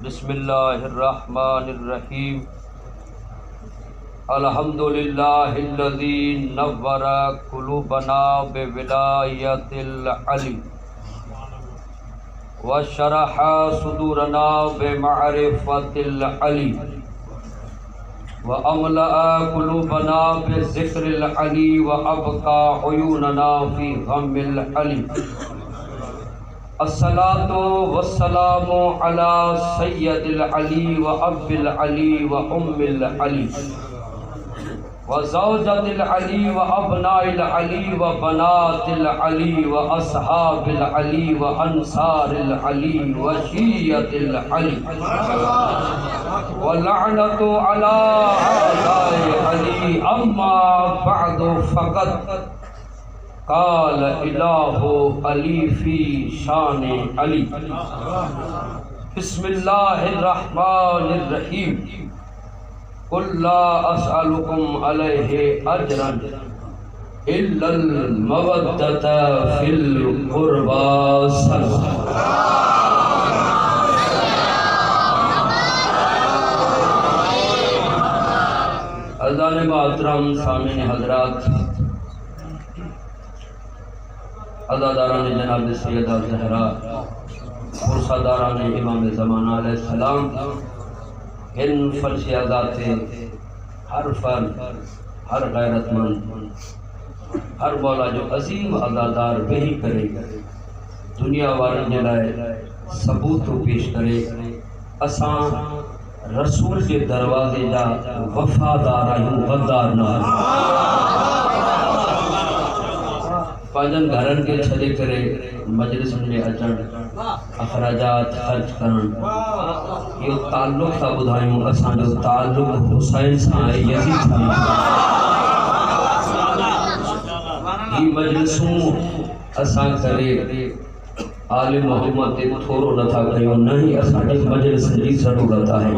बिस्मिल्लाहिर्रहमानिर्रहीम। अल्हम्दुलिल्लाहिल्लज़ी नव्वरा कुलूबना बिविलायतिल अली व शरहा सुदूरना बिमअरिफतिल अली व अमलअ कुलूबना बिज़िक्रिल अली व अबका उयूनना फी गम्मिल अली। अस्सलातु वस्सलामु अला सय्यदिल अली व अब्बिल अली व उम्मिल अली व ज़ौजतिल अली व अबनाइल अली व बनातिल अली व अस्हाबिल अली व अंसारिल अली व शियतिल अली व लअनतु अला आदाए अली। अम्मा बअदु फ़क़त काल इलाहु अली फी शान अली। बिस्मिल्लाहिर्रहमानिर्रहीम। कुल ला अस्अलुकुम अलैहि अजरन इल्लल मवद्दता फिल कुर्बा। अज़ान मोहतरम सामीन हज़रात, अज़ादारान जनाब सैयदा ज़हरा पुरसादारान इमाम ज़माना अलैहिस्सलाम, इन फर्श आज़ाते हर फर्द, हर गैरतमंद, हर मौला जो अजीम अज़ादार वही करे, दुनिया वारन जे लाए सबूत पेश करे। असां रसूल के दरवाजे जा वफादार आहियूं, गद्दार न आहियूं। पंहिंजनि घरनि खे छॾे करे मजलिसुनि में अचण, अखराजात ख़र्च करण, इहो ताल्लुक़ था ॿुधायूं। असांजो ताल्लुक़ हुसैन सां आहे, यज़ीद सां। ही मजलिसूं असां करे आले मोहम्मद ते थोरो नथा कयूं, न ही असांजी मजलिस जी ज़रूरत आहे।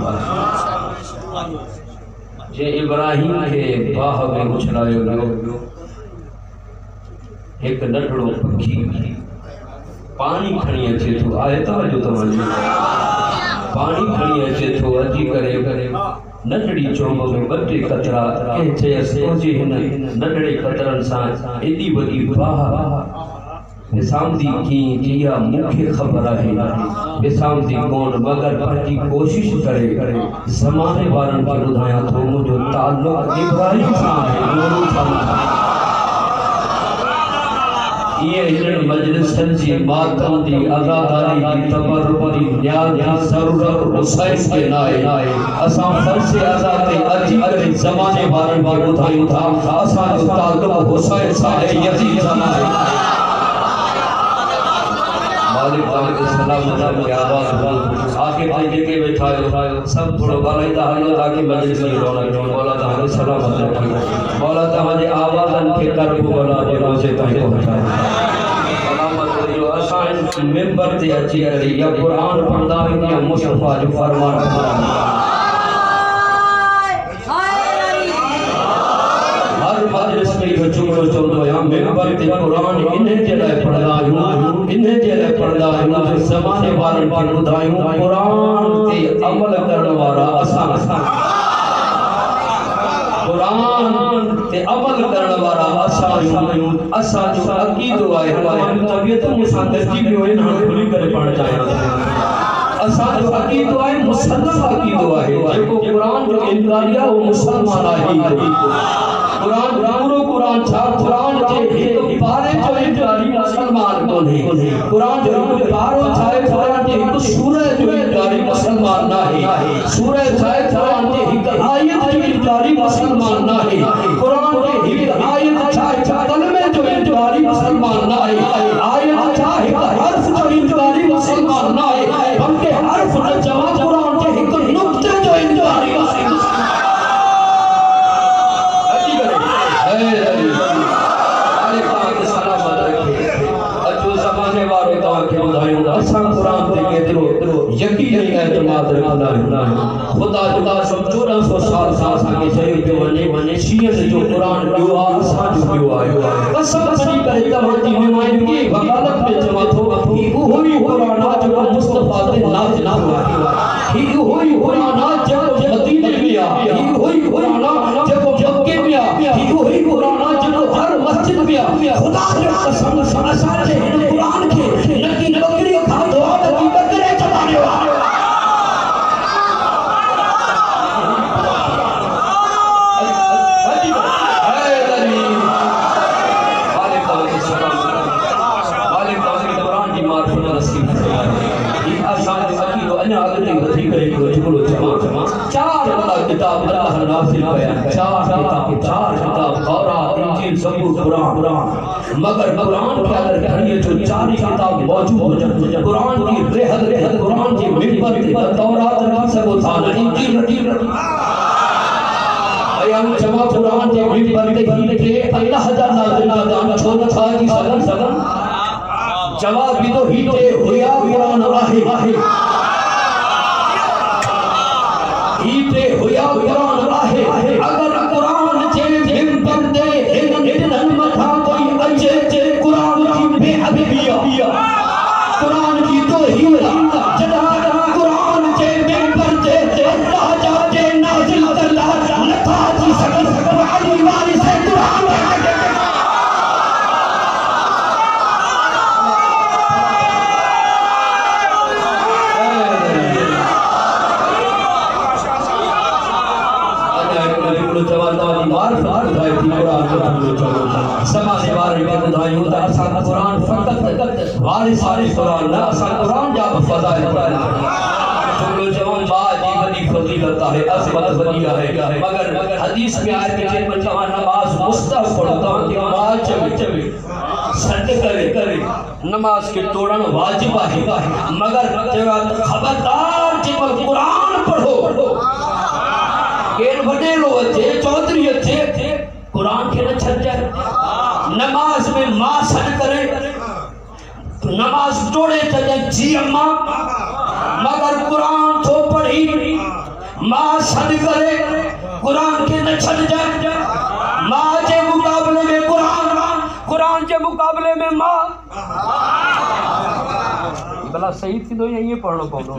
जे इब्राहिम खे बाह में उछलायो वियो, एक नंढड़ो पखी पानी खणी अचे थो, आहे तवजो तव्हांजी, पानी खणी अचे थो, अची करे नंढड़ी चोंब में ॿ टे कतरा कंहिं चयसि तुंहिंजे हिन नंढड़े कतरनि सां एॾी वॾी बाह विसामदी कीअं कि इहा मूंखे ख़बर आहे, विसामदी कोन, मगर पंहिंजी कोशिश करे ज़माने वारनि खे ॿुधायां थो मुंहिंजो ताल्लुक़ इब्राहिम सां आहे, नूर सां। ये हिन मजलिसनि जी मातम दी अज़ादारी दी तबर्रुक दी न्याज़ दी ज़रूरत हुसैन खे न आहे। असां फर्ज़ अज़ा ते अची करे ज़माने वारनि खे ॿुधायूं था असांजो ताल्लुक़ हुसैन सां आहे, यज़ीद सां आहे। मालिक तव्हांखे सलामत रखे, आवाज़ आगे जेके वेठा आहियो सभु थोरो ॻाल्हाईंदा हलो ताकि मजलिस जी रौनक। मौला तव्हांखे सलामत रखे, मौला तव्हांजे आवाज़नि खे करब मौला जे रोज़े ताईं पहुचाए। सलामत रहियो। असां इन मिंबर ते अची करे या क़ुरान पढ़ंदा आहियूं या मुस्तफ़ा जो फरमान पढ़ंदा आहियूं। हर मजलिस में इहो जुमिलो चवंदो आहियां, मिंबर ते क़ुरान इन जे लाइ पढ़ंदा आहियूं, इन जे लाइ पढ़ंदा आहियूं जो ज़माने वारनि खे ॿुधायूं क़ुरान ते अमल करण वारा असां। क़ुरान ते अमल करण वारा असां आहियूं। असांजो अक़ीदो आहे, हमारी तबियत मूंसां गॾिजी वियो आहे, हाणे खुली करे पढ़णु चाहियां थो। असांजो अक़ीदो आहे, मुसलमान अक़ीदो आहे, जेको क़ुरान जो इनकारी आहे उहो मुसलमान आहे। क़ुरान पूरो क़ुरान छा, क़ुरान जे हिक पारे जो इनकारी मुसलमान कोन्हे। क़ुरान जो हिक पारो छा आहे, क़ुरान जे हिक सूरह जो इनकारी मुसलमान नाहे। सूरह छा आहे, क़ुरान जे हिक आयत जो इनकारी मुसलमान नाहे। क़ुरान जे हिक आयत छा आहे, कलमे जो इनकारी मुसलमान नाहे। आयत छा, हिक हर्फ जो इनकारी मुसलमान नाहे, बल्कि हर्फ न जमा क़ुरान जे हिक नुक्ते जो इनकारी मुसलमान। असां क़ुरान ते केतिरो यकीनी एतमाद रखंदा आहियूं। ख़ुदा जो कसम 1400 साल खां असांखे चयो पियो वञे शीयत जो क़ुरान ॿियो आहे, असांजो ॿियो आहे। कसम खणी करे तव्हांजी नुमाइंदगी वकालत में चवां थो, उहो ई क़ुरान आहे जेको मुस्तफ़ा ते नाज़िल थियो आहे। ही हुई कुरान जब मदीने में आ, ही हुई कुरान जब मक्के में आ, ही हुई कुरान जब हर मस्जिद में आ। खुदा की कसम असांजे हिन कुरान खे नकी बकरी खाधो नकी बकरे चबाने वाला चार किताब अल्लाह नाज़िल किया, चार किताब तौरात, इंजील, ज़बूर, कुरान। मगर कुरान के अंदर पढ़िए जो चार किताब मौजूद हो, कुरान की रेहद कुरान के मिंबर पे तौरात रखी सको था, इंजील रखी हम जमा कुरान के मिंबर पे ही के अल्लाह दा नाज़िल छोड़ था कि सगन जवाब भी तो ही हुआ कुरान आहे हीते हुआ कुरान आहे। अगर कुरान जे मिंबर दे हिन मथा कोई अचे कुरान की बेअदबिया कुरान की तो ही जदा कुरान जे मिंबर दे अल्लाह जाके नाज़िल अल्लाह नथा जी सकन अली वाली से कुरान समाज वारे में बुधायूं त असां कुरान फक़त वारिस कुरान न असां कुरान जा फज़ाइल जो जवान बा जी वडी फजीलत है, अज़मत वडी है। मगर हदीस में आए कि जब जवान नमाज मुस्तहब पढ़ता कि नमाज चवे सट करे नमाज के तोड़न वाजिब है। मगर जवान खबरदार जब कुरान पढ़ो केर वडेलो अचे चौधरी अचे कुरान के न छजे नमाज में मां सड करे नमाज तोड़े चले जी अम्मा मगर कुरान तो पढ़ी मां सड करे कुरान के न छड जाए मां के मुकाबले में कुरान के मुकाबले में मां भला सही थी तो ये पढ़नो पवंदो।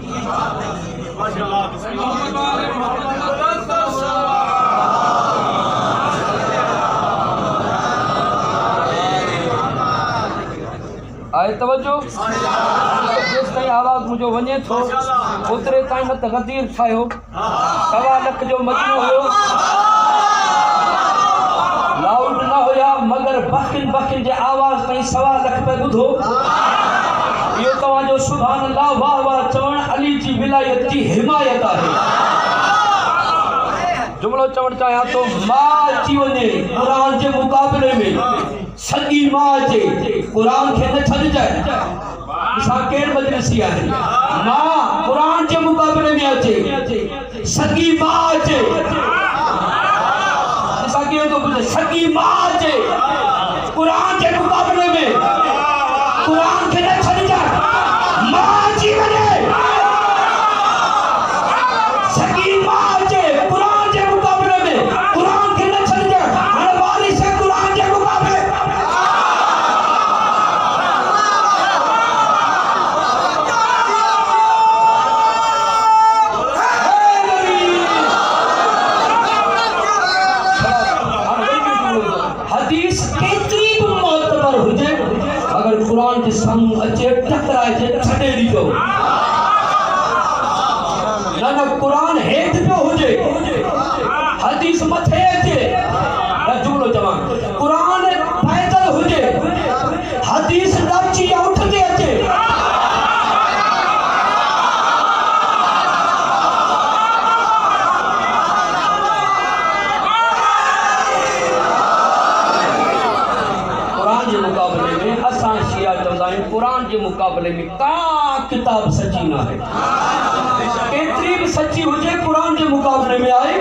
आए तवज्जो जिस ताईं आवाज़ मुझो वञे थो ओतिरे ताईं न त गदीर ठाहियो 1.25 लख जो मजनू हुयो लाउड न हुया मगर बखिन जे आवाज़ ताईं 1.25 लख पे ॿुधो इहो तव्हांजो सुभान अल्लाह वाह वाह चवण अली जी विलायत जी हिमायत आहे। जुमलो चवण चाहियां तो मां अची वञे कुरान जे मुकाबले में सगी मां अचे कुरान खे न छॾिजाए असां केर मजलिसी आहे मां कुरान जे मुकाबले में अचे सगी मां अचे असां केर तो ॿुधे सगी मां अचे कुरान जे मुकाबले में कुरान खे न छॾिजाए मां अची वञे सगी मां अचे कुरान जे मुकाबले में कुरान खे न छॾिजाए हाणे वारिस है कुरान जे मुकाबले कुरान के संग अचे टकराए जे छडे दीजो ना कुरान हेठ पे हुजे हदीस मथे अचे जुमलो जवान कुरान पैदल हुजे हदीस नची उठते अचे कुरान के मुकाबले में असां शिया चवंदा आहियूं कुरान के मुकाबले में का किताब सची ना है केतरी भी सच्ची हुजे कुरान के मुकाबले में आए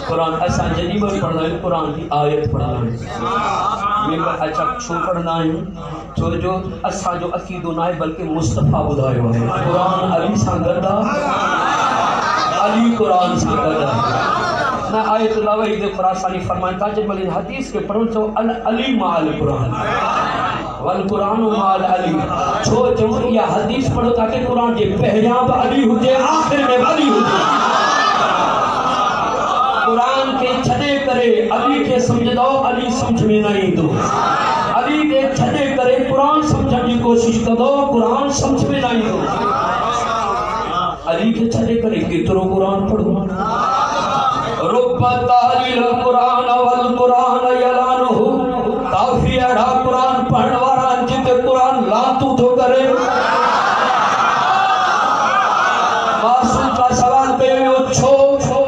कुरान असां जॾहिं बि पढ़ंदा आहियूं कुरान की आयत पढ़ंदा आहियूं अच्छा छो पढ़ंदा आहियूं छो जो असांजो अक़ीदो न आहे बल्कि मुस्तफ़ा ॿुधायो आहे कुरान अली सां गॾु आहे अली कुरान सां गॾु आहे ना आयत लवही दे खुरासानी फरमाइता जब मलिन हदीस के पढ़ो तो अल अली माल कुरान वल कुरान माल अली छो चऊं या हदीस पढ़ो ताकि कुरान जे पहिरियां बि अली हुजे आखिर में बि अली हुजे कुरान के छॾे करे अली के समझदो अली समझ में न ईंदो अली के छॾे करे कुरान समझण जी कोशिश कंदो कुरान समझ में न ईंदो अली के छॾे करे केतिरो कुरान पढ़ो रुब तालील कुरान वल कुरान यलानहु काफी अड़ा कुरान पढ़ण वारा जिते कुरान लातू थो करे मासूम का सवाल कयो छो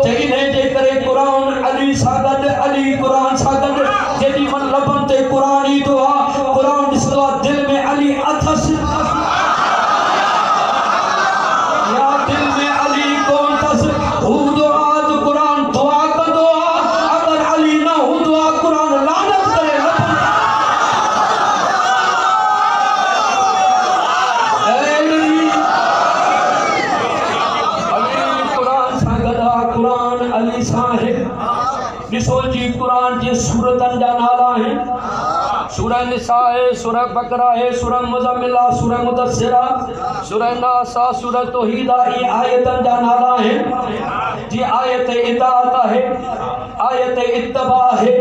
चईने जे करे कुरान अली सागद अली कुरान सागद जेदी मन लबन ते कुरान ई दुआ कुरान ॾिसंदो दिल में अली अथस या दिल में अली कोन अथस हू दुआ कुरान दुआ कंदो अगर अली न हूंदो आहे कुरान लानत करे अली कुरान सां गॾु कुरान अली सां आहे ॾिसो जी कुरान जे सूरतनि जा नाला आहिनि सूरह निसा है सूरह बकरा है सूरह मुज़म्मिल सूरह मुदस्सिर सूरह नास सूरह तौहीद ये आयतन जा नाला है जी आयत इताअत है आयत इत्तबा है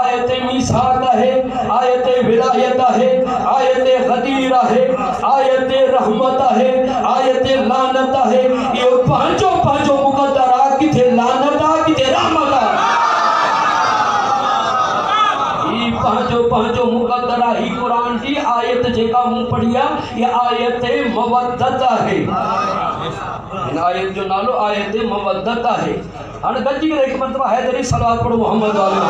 आयत मीसाक है आयत विलायत है आयत गदीर है आयत रहमत है आयत लानत है ये पांचों पांचों मुकद्दरा किथे लानत किथे रहमत पांचो मुकद्दरा ही कुरान की आयत जेका मूं पढ़िया ये आयत मवद्दत है इन आयत जो नालो आयत मवद्दत है हाणे गजी करे एक मरतबा हैदरी सलावत पढ़ो मोहम्मद वाले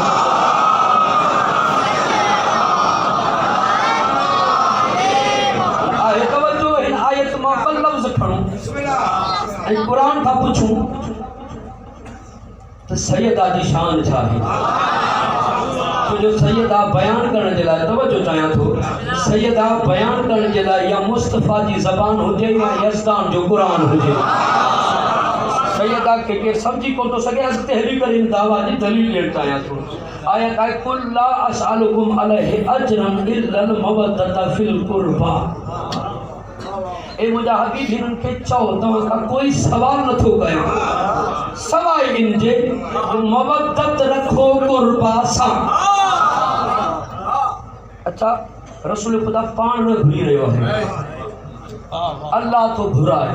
आयत तवज्जो इन आयत मां ॿ लफ़्ज़ खणो ऐं कुरान खां पुछूं त सैयदा जी शान छा आहे जो सैयदा बयान करने जे लाइ तवज्जो चाहियां थो सैयदा बयान करने जे लाइ या मुस्तफ़ा जी ज़बान हुजे या यज़दान जो कुरान हुजे सैयदा के केर समझी कोन थो सघे अॻिते हली करे इन दावा जी दलील ॾियणु चाहियां थो आयत आहे कुल ला असअलुकुम अलैहि अजरन इल्लल मवद्दत फिल कुर्बा ए मुंहिंजा हबीब हिननि खे चओ तव्हां खां कोई सवाल नथो कयां सवाइ इन जे मवद्दत रखो कुर्बा सां अच्छा रसूल खुदा पाण न घुरी रहियो आहे अल्लाह तो घुराए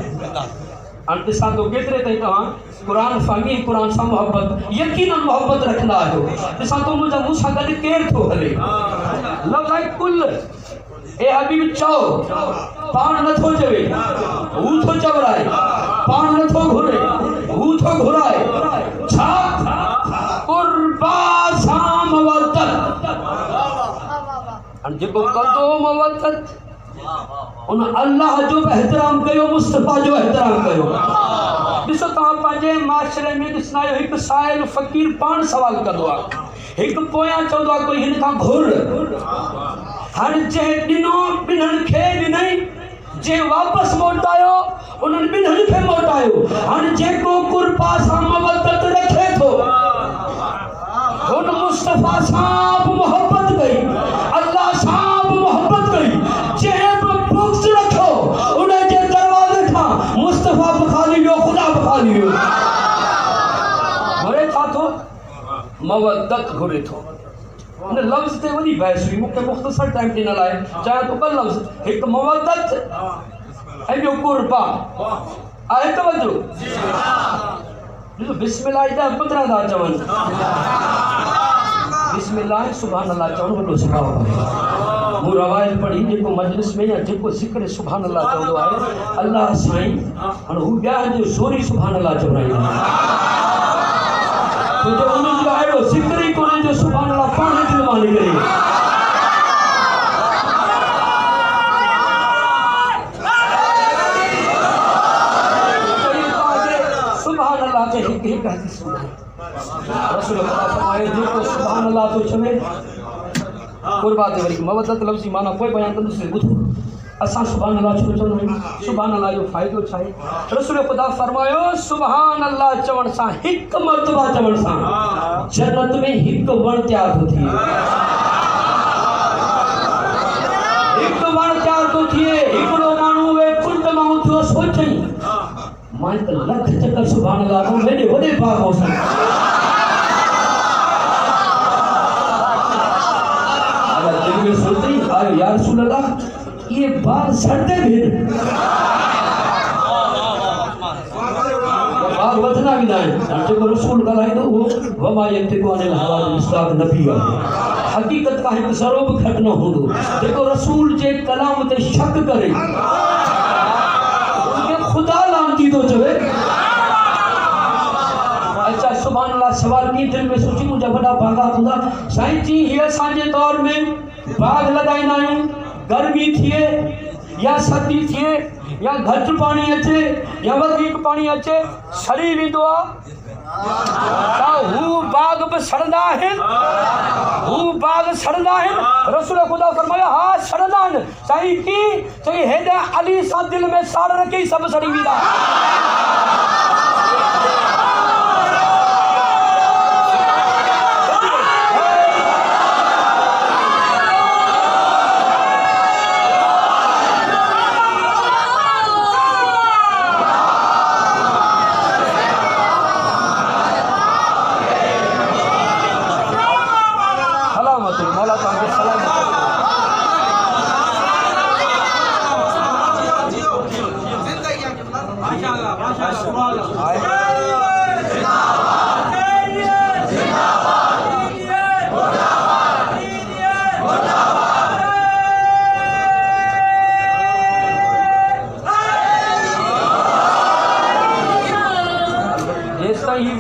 हाणे ॾिसां थो केतिरे ताईं तव्हां कुरान फामी कुरान सां मोहब्बत यकीनन मोहब्बत रखंदा आहियो ॾिसां थो मुंहिंजा मूं सां गॾु केरु थो हले लफ़्ज़ आहे कुल ए हबीब चओ पाण नथो चवे हू थो चवराए पाण नथो घुरे हू थो घुराए छा कुर्बा सां मवद्दत हाणे जेको कंदो मवद्दत उन अल्लाह जो भी एहतराम कयो मुस्तफ़ा जो एहतराम कयो ॾिसो तव्हां पंहिंजे माशरे में ॾिसंदा आहियो हिकु साइल फ़क़ीर पाण सवाल कंदो आहे हिकु पोयां चवंदो आहे कोई हिन खां घुर हाणे जंहिं ॾिनो ॿिन्हनि खे ॾिनई जंहिं वापसि मोटायो उन्हनि ॿिन्हनि खे मोटायो हाणे जेको कुर्बा सां मवद्दत रखे थो हुन मुस्तफ़ा सां बि मोहब्बत कई अल्लाह सां बि मोहब्बत कई जंहिं बि बुग़्ज़ रखो उन जे दरवाज़े खां मुस्तफ़ा बि खाली वियो ख़ुदा बि खाली वियो घुरे छा थो मवद्दत घुरे थो उन लफ़्ज़ ते वॾी बहस हुई मूंखे मुख़्तसर टाइम ॾिनल आहे चाहियां थो ॿ लफ़्ज़ हिकु मवद्दत ऐं ॿियो कुर्बा आहे तवज्जो ॾिसो बिस्मिल्लाह जा 15 था चवनि बिस्मिल्लाह सुभान अल्लाह चवणु वॾो सुभाउ आहे मूं रवायत पढ़ी जेको मजलिस में या जेको ज़िक्र सुभान अल्लाह चवंदो आहे अल्लाह साईं हाणे हू ॿिया जो ज़ोरी सुभान अल्लाह चवराईंदा तो जो उन्हनि जो अहिड़ो ज़िक्र ई कोन्हे जो सुभान अल्लाह पाण दिलि मां निकिरे एक हदीस रसूल खुदा फरमाए जेको सुभान अल्लाह तो चवे कुर्बा ते वरी मवद्दत लफ़्ज़ी माना कोई बयान कंदुसि ॿुधो असां सुभान अल्लाह छो चवंदा आहियूं सुभान अल्लाह जो फ़ाइदो छा आहे रसूल खुदा फरमायो सुभान अल्लाह चवण सां हिकु मर्तबा चवण सां जन्नत में हिकु वण तयार थो थिए सोचई मैं तो लख चक्कर सुभान अल्लाह को मेरे बड़े पाक हो सन अगर दिल में सोचई आए या रसूल अल्लाह ये बात सड़ते भी बात वतना भी नहीं जो रसूल का लाई तो वो वमा यंतिकु अनिल हवा मुस्ताद नबी है हकीकत का है सरोब घट न हो दो देखो रसूल जे कलाम ते शक करे उनके खुदा लानती तो चवे अच्छा सुभान अल्लाह सवाल की दिल में सोची मुझे बड़ा भागा खुदा साईं जी ये सांजे दौर में बाग लगाइना आयूं गर्मी थिए या सर्दी थिए या घट पानी अचे या वधीक पानी अचे सड़ी वेंदो आ हू बाग पे सड़ंदा आहिनि हू बाग सड़ंदा आहिनि रसूल खुदा फरमाया हा सड़ंदा आहिनि साईं की चई हेॾा अली सां दिल में साड़ रखी सभु सड़ी वेंदा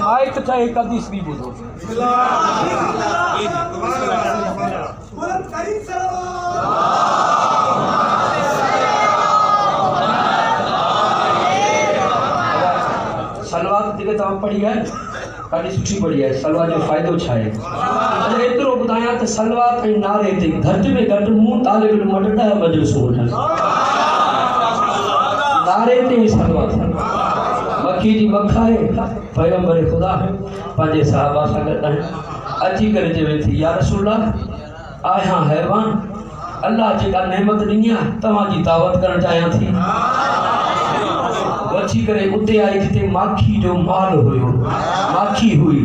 माइक चाहे कदीस भी बोलो सलवात जेके तव्हां पढ़ी है ॾाढी सुठी पढ़ी है सलवात जो फ़ाइदो छा आहे अॼु एतिरो ॿुधायां त सलवात ऐं नारे ते घटि में घटि मूं तालिब इल्म वटि 10 मजलिसूं वठनि नारे ते सलवात मक्खी जी मखाए पैगंबर खुदा पंहिंजे सहाबा सां गॾु अची करे चवे थी या रसूल आया हैवान अल्लाह जेका नेमत ॾिनी आहे तव्हांजी दावत करणु चाहियां थी अची करे उते आई जिते माखी जो माल हुयो माखी हुई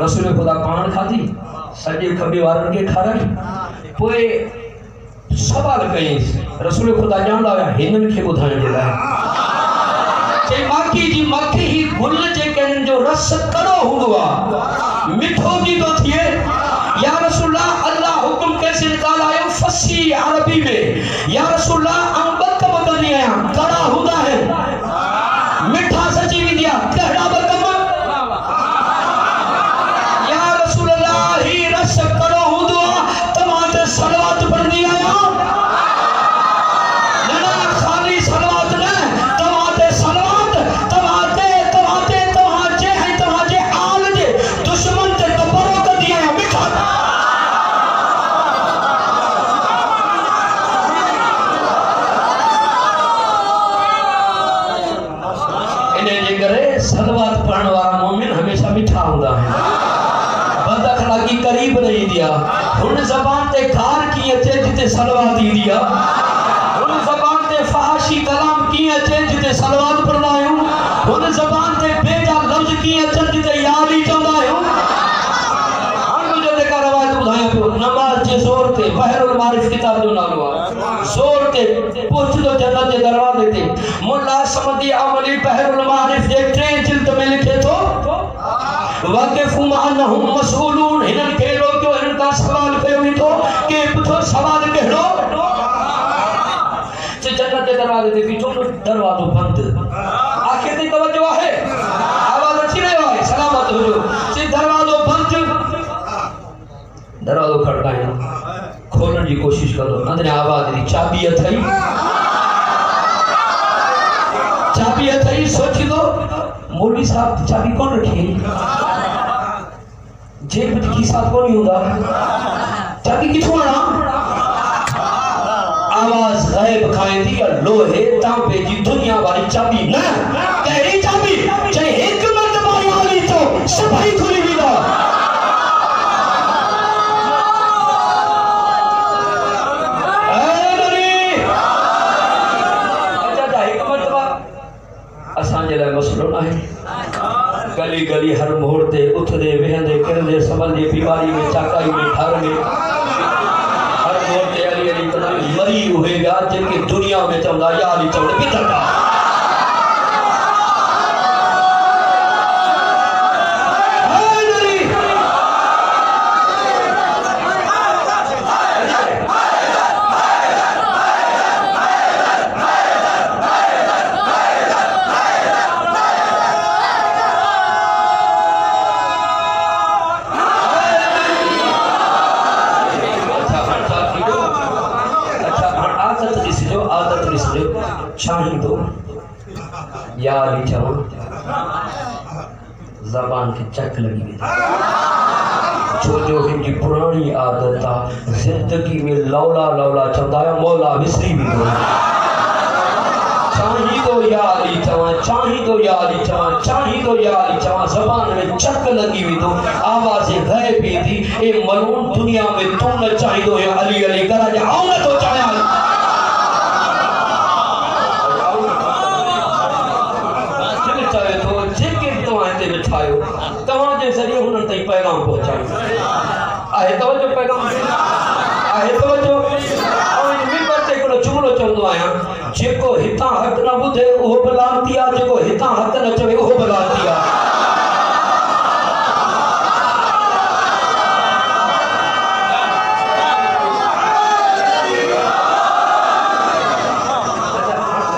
रसूल खुदा पाण खाधी सॼे खॿे वारनि खे खाराई पोइ सवाल कयईंसि रसूल खुदा ॼाणंदा हुया हिननि खे ॿुधाइण जे लाइ चई माखी जी मक्खी ही गुल जेके आहिनि जो रस कड़ो हूंदो आहे मिठो बि थो थिए या रसूल अल्लाह हुकुम कैसे निकालायो फसी अरबी में या रसूल अंबक बदनी आया कड़ा हूंदा है मिठा सची भी दिया कड़ा बकम या रसूल ही रस कड़ो हूंदो आहे तव्हां ते सलवात पढ़ंदी आया सलवात पढ़ने वाला मोमिन हमेशा मिठा होता है बद अखलाकी करीब नहीं दिया उन ज़बान ते खार की अचे जिते सलवात दी दिया उन ज़बान ते फहाशी कलाम की अचे जिते सलवात पढ़ना है उन ज़बान ते बेजा लफ्ज की अचे जिते याद ही चंदा है हम जो देखा रवायत बुधाया पे नमाज जे जोर ते बहरुल मारिफ किताब जो नालो है जोर ते पहुंच दो जन्नत के दरवाजे ते मुल्ला समदी अमली बहरुल मारिफ जे 3 जिल्द में लिखे तो वाकिफु मानहुम मसऊलून हिनन के लोग जो हिनन का सवाल कयो तो के पुछो सवाल कहिड़ो जे जन्नत के दरवाजे ते बीठो दरवाजो बंद आखिर ते तवज्जो है आवाज अची रहियो है सलामत हो जो जे दरवाजो बंद दरवाजो खड़कायो खोलण जी कोशिश करो अंदर आवाज दी चाबी अथई चाबी अथई सोच दो मौलवी साहब चाबी कौन रखी जेब में की साथ कौन होगा चाबी किथों आना आवाज गायब खाएंदी या लोहे तांबे जी दुनिया वाली चाबी ना कहिड़ी चाबी चाहे एक मर्तबा वाली तो सभई खुली वेंदा असांजे लाइ मसलो न आहे। गली गली हर मोड़ ते उथदे वेहंदे किरंदे संभलदे बीमारी में चाकाई में घर में हर मोड़ ते अली अली मरी हुए गा जेके दुनिया में चवंदा या अली चवंदा किथंदा शाही दो या अली चवो ज़बान के चक लगी हुई जो जो हिंदी पुरानी आदत आ जिंदगी में लौला लौला चवंदा मौला विसरी भी दो चाही दो या अली चवा चाही दो या अली चवा चाही दो या अली चवा ज़बान में चक लगी हुई दो आवाज़ गए भी थी ए मलून दुनिया में तू न चाही दो या अली अली करा जा आऊं न तो चाहे तव्हांजे ज़रिए हुननि ताईं पैगाम पहुचायो आहे तवजो पैगाम आहे तवजो ऐं मिंबर ते हिकिड़ो जुमिलो चवंदो आहियां जेको हितां हक़ न ॿुधे उहो बि लानती आहे जेको हितां हक़ न चवे उहो बि लानती आहे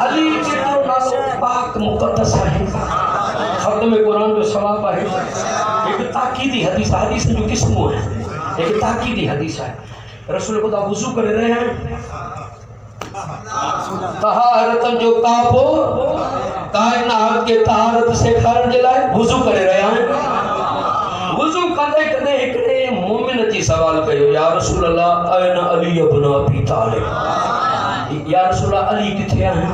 अली जेको नालो पाक मुक़द्दस आहे में कुरान जो सवाब है एक ताकीदी हदीस हदीस जो किस्मों है एक ताकीदी हदीस है रसूल खुदा वुजू कर रहे हैं तहारत जो काबो कायनात के तहारत से खरण जे लाए वुजू कर रहे हैं वुजू कंदे कंदे एकड़े मोमिन जी सवाल कयो या रसूल अल्लाह अन अली इब्न अबी तालिब या रसूल अली किथे हैं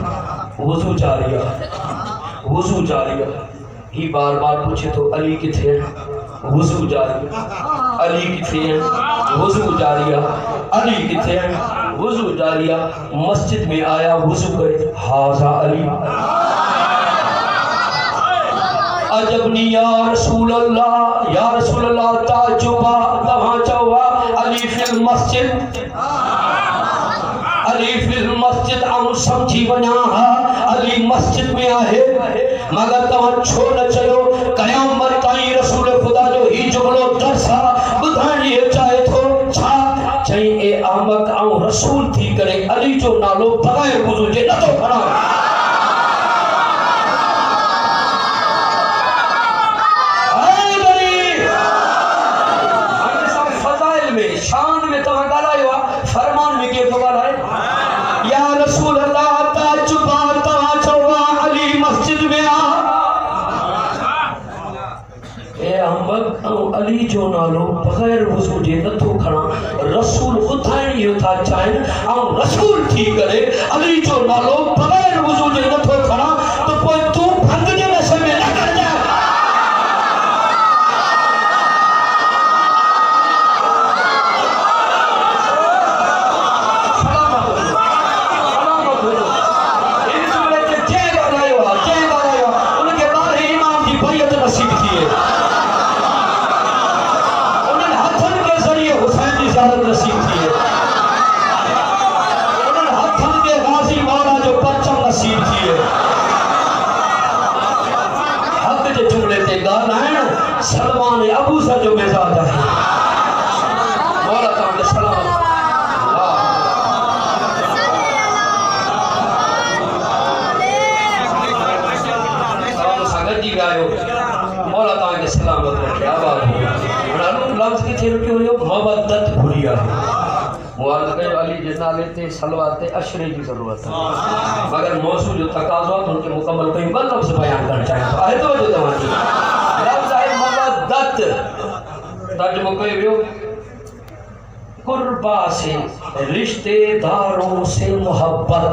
वुजू जारी है ही बार बार पूछे तो अली किथे है वुजू जारी अली किथे है वुजू जारिया अली किथे है वुजू जारिया मस्जिद में आया वुजू करे हाजा अली अजबनी या रसूल अल्लाह ताजुबा तहां चवा अली फिल मस्जिद आऊं समझी वना अली मस्जिद में आहे मगर तव्हां छो न चयो क़यामत ताईं रसूल खुदा जो ही जुमलो दर्स ॿुधाइण चाहे थो छा चई ए अहमद आऊं रसूल थी करे अली जो नालो बग़ैर वुज़ू जे नथो खणा फज़ाइल में शान में तव्हां ॻाल्हायो आहे फरमान में केरु थो ॻाल्हाए या रसूल अल्लाह ताजुबा तव्हां चवा अली मस्जिद में आ ए अहमद अली जो नालो बग़ैर वुज़ू जे नथो खणा रसूल ॿुधाइण इहो था चाहिनि ऐं रसूल थी करे अली जो नालो बग़ैर वुज़ू जे नथो खणा त पोइ तूं भंग जे नशे में न करजांइ नसीब थी है उन्हनि हथनि के गाज़ी मौला जो परचम नसीब थी है हक़ जे जुमले ते ॻाल्हाइण सलमान अबू सर जो मिजाज आहे मौला तव्हांखे सलाम सां गॾिजी ॻायो मौला तव्हांखे सलामत रखे आबाद लफ्ज़ किथे रुकियो हुयो मवद्दत भुरिया मुआद कयो अली जे नाले ते सलवा ते अशरे जी ज़रूरत है मगर मौजू जो तकाज़ो है उनके मुकम्मल कई ॿ लफ्ज़ बयान करण चाहिए तो आहे तो तव्हांजी लफ्ज़ आहे मवद्दत तर्जुमो कयो वियो कुर्बा से रिश्तेदारों से मोहब्बत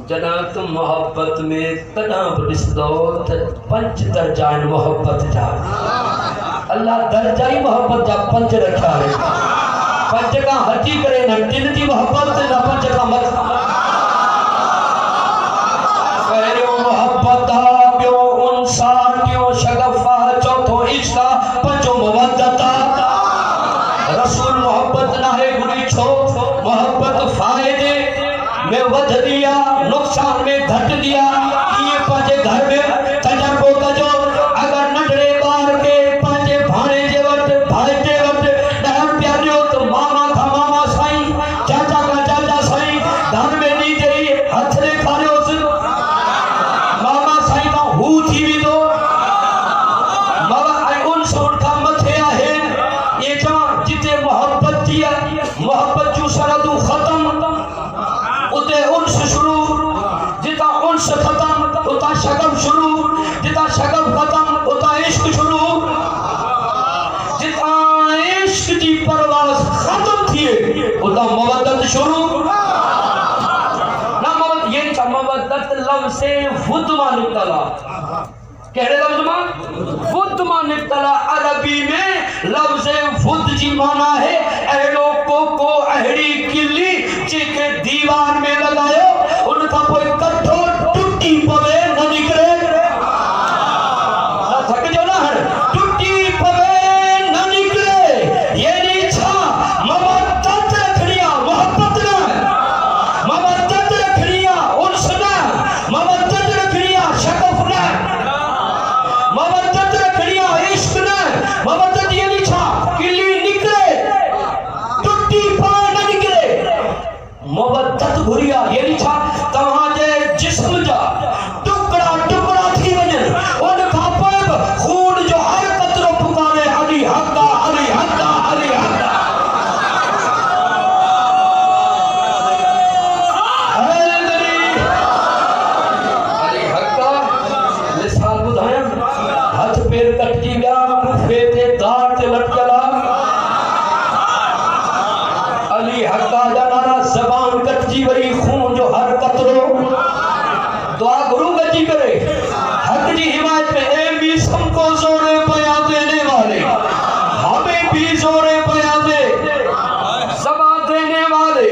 जना तुम मोहब्बत में तना ॾिसंदो त 5 दर्जा आहिनि मोहब्बत जा अल्लाह दर्जा ही मोहब्बत जा 5 रखा है 5 का हटी करे न टिन जी मोहब्बत न 5 का मत खत्म उता शगफ शुरू, जिता शगफ खत्म उता इश्क शुरू, जिता इश्क की परवाज़ खत्म थिए उता मवद्दत शुरू। ना मवद्दत ये मवद्दत लफ्ज़ से वुद मां निकला, कहड़े लफ्ज़ मां? वुद मां निकला। अरबी में लफ्ज़ वुद जी माना है अहड़ो को अहड़ी किली जेके दीवार में लगायो उनका कोई कठो टूटी पवे न निकले, ना थक जो ना टूटी पवे न निकले। ये नहीं छा मवद्दत रखनिया, मोहब्बत ना मवद्दत रखनिया, उन्स ना मवद्दत रखनिया, शगफ ना मवद्दत रखनिया, इश्क ना मवद्दत। ये नहीं छा किली निकले टूटी पवे न निकले, मवद्दत घुरिया। ये नहीं छा तव्हांजे जिस्म जा टुकड़ा टुकड़ा थी वञनि उनखां पोइ बि खून जो हर कतरो पुकारे अली हक़ा अली हक़ा अली हक़ा। अली हक़ा मिसाल ॿुधायां, हथ पेर कटजी विया, मुफ़े ते दाड़ ते लटकला, अली हक़ा जा नारा, ज़बान कटजी वई, खून जो हर कतरो। दुआ गुरु गजी करे हक की हिमायत में। ए भी सबको जोरे पया देने वाले, हमें भी जोरे पया दे, सबा देने वाले।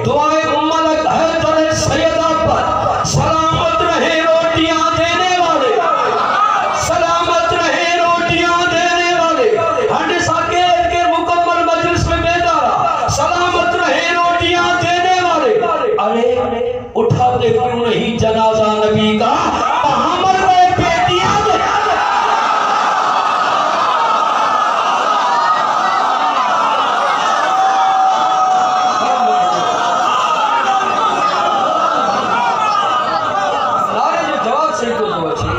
दुआए उम्मत है तेरे सैयदा पर, सलामत रहे रोटियां देने वाले, सलामत रहे रोटियां देने वाले। हंड साके के मुकम्मल मजलिस में बेदारा, सलामत रहे रोटियां देने वाले। अरे उठाते क्यों नहीं जनाजा नबी का, कहां मर गए बेटियां? नारे जो जवाब से तो अच्छी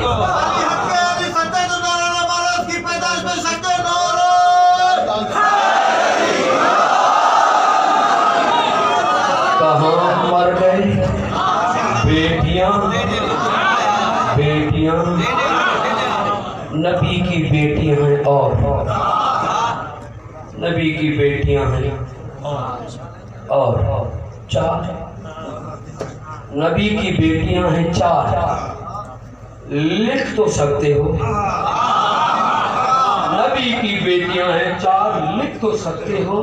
कहां मर गई बेटियां? बेटियां नबी की बेटियां हैं और नबी की बेटियां हैं और चार, नबी की बेटियां हैं चार। लिख तो सकते हो, नबी की बेटियां हैं चार, लिख तो सकते हो,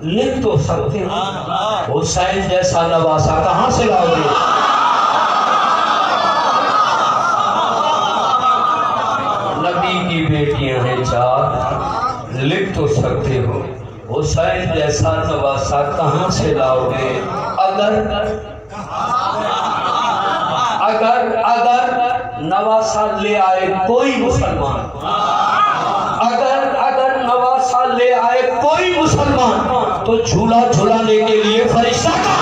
लिख तो सकते हो। हुसैन जैसा नवासा कहां से लाओगे? नबी की बेटियां हैं चार, लिख तो सकते हो, हुसैन जैसा नवासा कहां से लाओगे? अगर अगर अगर नवासा ले आए कोई मुसलमान, अगर अगर नवासा ले आए कोई मुसलमान, तो झूला झूलाने के लिए फरिश्ता का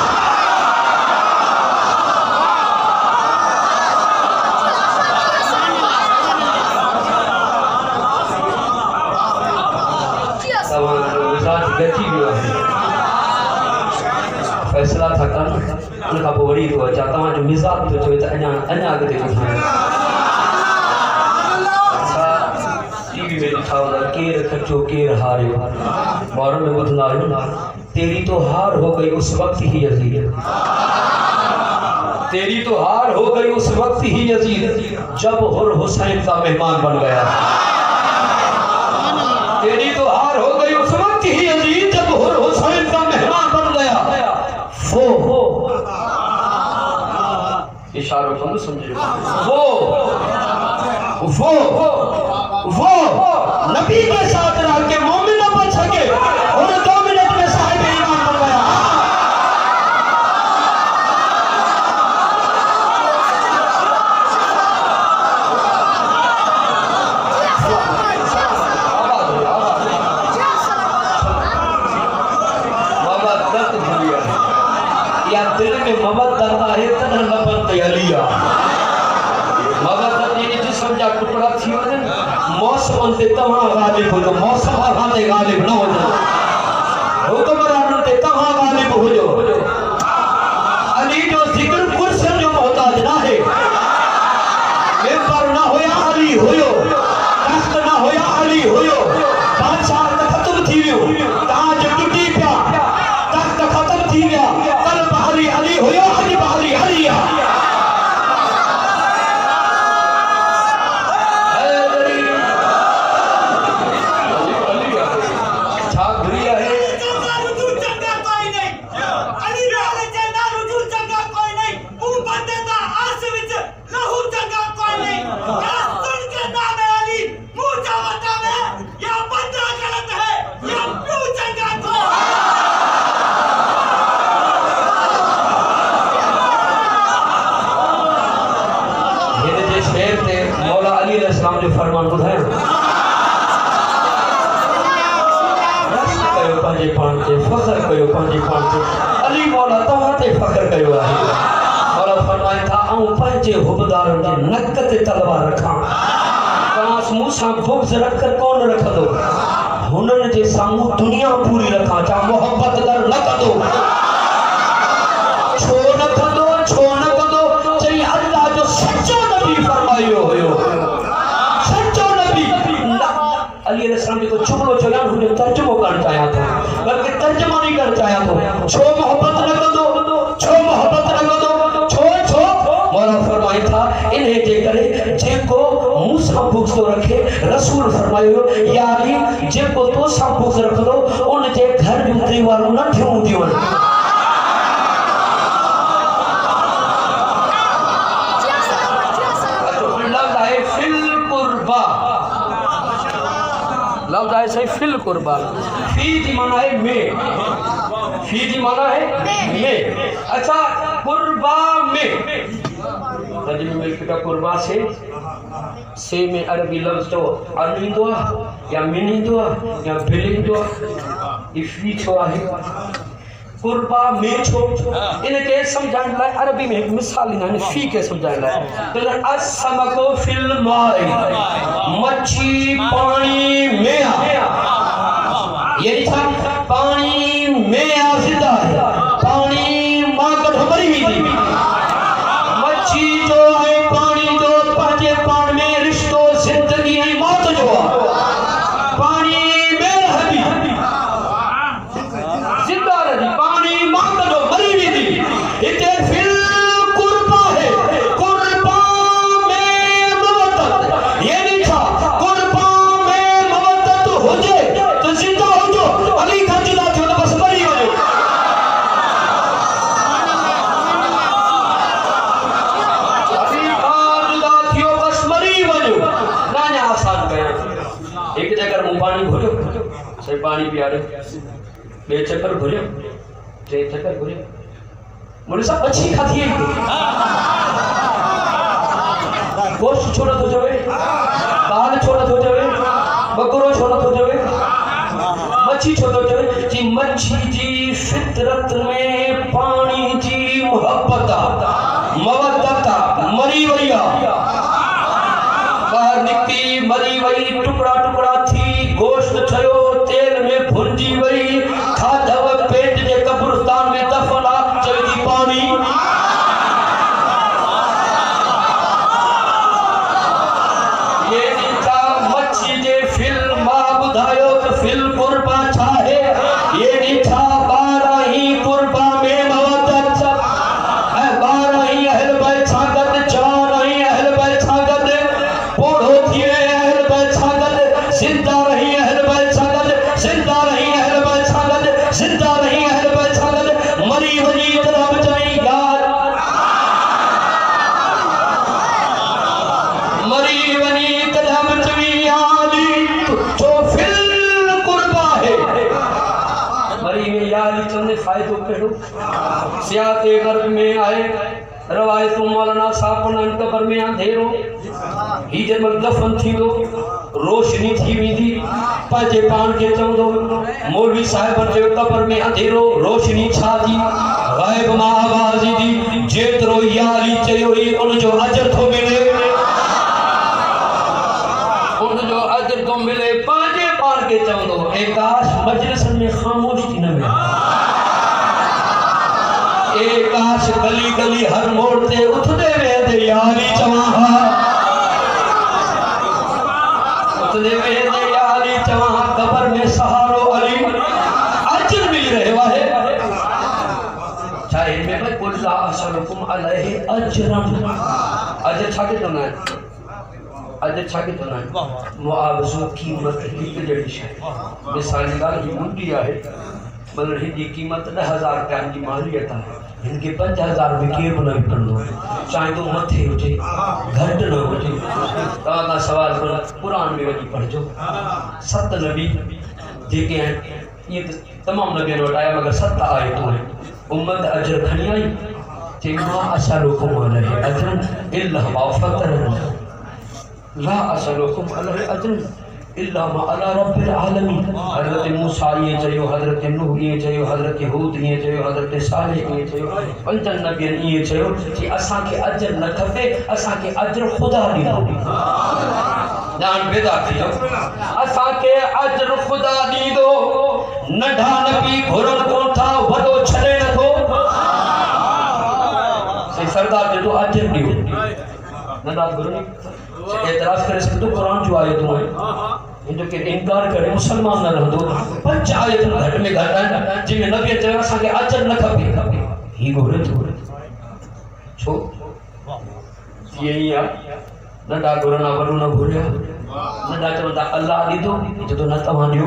फैसला था कर उनका बोड़ी तो चाहता हूं जो मिजाज तो जो अन्या अन्या के देखो अच्छा टीवी में दिखा होगा केर खचो केर हारे मौरन में बुधना तेरी तो हार हो गई उस वक्त ही यजीद, तेरी तो हार हो गई उस वक्त ही यजीद जब हुर हुसैन का मेहमान बन गया। तेरी तो हार हो गई उस वक्त ही यजीद जब हुर हुसैन का मेहमान बन गया। वो इशारों को न समझे, वो नबी के साथ रह के मोमिन न बच सके और 2 मिनट में साहिब ईमान बन गया। या दिल में मवद्दत आहे तॾहिं लबन ते अलिया। मवद्दत ये जिस्म जा टुकड़ा थी वञनि, मौसम ते तव्हां गालिब हुजो, मौसम असां ते गालिब न हुजो, हुक्मराननि ते तव्हां गालिब हुजो। अली जो ज़िक्र कुर्सियुनि जो मोहताज न आहे। अली अलैहिस्सलाम जो फरमान ॿुधायो रश्क कयो पंहिंजे पाण ते फ़ख्र कयो पंहिंजे पाण ते अली मौला तव्हां ते फ़ख्र कयो आहे मौला फरमाए था ऐं पंहिंजे हुबदारनि जे नक ते तलवार रखां तव्हां मूंसां बुग़्ज़ रख कोन रखंदो हुननि जे साम्हूं दुनिया पूरी रखां छा मोहब्बत कर न कंदो छो न कंदो चई अल्लाह जो सच्चो नबी फरमायो हुयो सच्चो नबी अली अलैहिस्सलाम जो जुमलो चयो हुन तर्जुमो करण चाहियां थो बल्कि तर्जुमो नहीं करण चाहियां थो छो मोहब्बत न कंदो छो मौला फरमाए था इन्हे जे करे जेको मूंसां बुग़्ज़ रखे रसूल फरमायो या अली जेको तोसां बुग़्ज़ रखंदो उन जे घर जूं दीवारूं न ठहंदियूं आहिनि लफ्ज़ है सही फिल कुर्बा फी जी माना है में फी जी माना है में अच्छा कुर्बा में रजम में का कुर्बा से में अरबी लफ्ज़ तो अनिंदो या मिनिंदो या बिलिंदो इफी छो है कुर्बा में छो इनके समझाने लाइ अरबी में एक मिसाल इन फी के समझाने लाइ तो असमको फिल माई मच्छी पानी में ये था पानी में आ जिंदा है पानी मां कठ मरी हुई थी मच्छी जो है पानी जो पांचे पान में रिश्तो जिंदगी है मौत जो पानी में रहती जिंदा रहती पानी मां जो मरी हुई थी इते फिल कुर्बा है कुर्बा में मवद्दत ये नहीं था कुर्बा में मवद्दत हो जाए तो जिंदा हो जो अली का जुदा थो तो बस मरी हो अली का जुदा थियो बस मरी वजो ना आसान कया एक जगह मुंह पानी घुरियो से पानी पियारे बे चक्कर घुरियो टे चक्कर घुरियो मुझे सब अच्छी खाती है गोश्त छोड़ा हो जावे दाल छोड़ा हो जावे बकरो छोड़ा हो जावे मच्छी छोड़ा हो जावे जी मच्छी जी फितरत में पानी जी मोहब्बत मवद्दत मरी वई बाहर निकती मरी वई टुकड़ा टुकड़ा थी गोश्त छयो तेल में भुंजी वई खाधव पेट जे कब्रिस्तान में दफन चई पानी ये नीचा मच्छी जे फिल मां बुधायो तो फिल कुर्बा छा है ये नीचा 12 ही कुर्बा में मवद्दत है 12 ही अहल बैत छागत 4 ही अहल बैत छागत पोड़ो थिए अहल बैत छागत जिंदा रही अहल बैत छागत जिंदा रही अहल बैत छागत जिंदा रही अहल बैत छागत मरी वजी तरह बचाई यार मरी वनी कदम चवी आली जो फिल कुर्बा है मरी में याली चंदे फायदो कहो सियाते गर्भ में आए रवायत मौलाना साहब ने कब्र में अंधेरो ही जब दफन थी दो रोशनी थी विधी पंहिंजे पान के चवंदो मौलवी साहिब जे कब्र में अंधेरो रोशनी छा थी गायब मां आवाज दी जेतिरो यारी चयो ही उन जो अजर थो मिले उन जो अजर थो मिले पंहिंजे पान के चवंदो ए काश मजलिस में खामोश थी न मिले ए काश गली गली हर मोड़ ते उठदे वेंदे यारी चवां उठदे वेंदे यारी चवां कब्र में सहारो अली अजर मिल रहे है चाहे में भाई कुल्ला असलकुम अलैहि अजरन अजर छाके तो ना अजर छाके तो ना मुआवज़ो कीमत हिक जड़ी शे मिसाल गाल ही मुंडी है मतलब हिंदी कीमत 10,000 रुपया की मालियत है इनके 5,000 में केर बना विकणो चाहे तो मथे हुजे घट न हुजे तव्हां सवाल कर कुरान में वही पढ़जो 7 नबी जेके हैं ये तमाम नबी वटाया मगर 7 आयतों हैं उम्मत अजर खणी आई चे मां असलकुम अलैहि अजरन इल्ला वफतरन ला असलुकुम अलैहि अजरन इल्ला मा अला रब्बिल आलमीन। हजरत मूसा ये चयो, हजरत नूह ये चयो, हजरत हूद ये चयो, हजरत सालेह ये चयो, पंजन नबियन ये चयो कि असा के अजर न खपे, असा के अजर खुदा ॾींदो। ध्यान बेदा कयो, असा के अजर खुदा ॾींदो। नंढा नबी घुरन कोन था, वॾो छॾे नथो। सही सरदार जो अजर ॾियो, नंढा घुरन एतराज करे सकतो कुरान जो आयतूं है जो के इनकार करे मुसलमान न रहंदो। पंज आयतूं घट में घट आहिनि जिनमें नबी चयो असांखे अजर न खपे, ही घुरे थो छो ये ही आ। नंढा घुरना वॾो न घुरिया, नंढा चवंदा अल्लाह ॾींदो, जो न तव्हां ॾियो।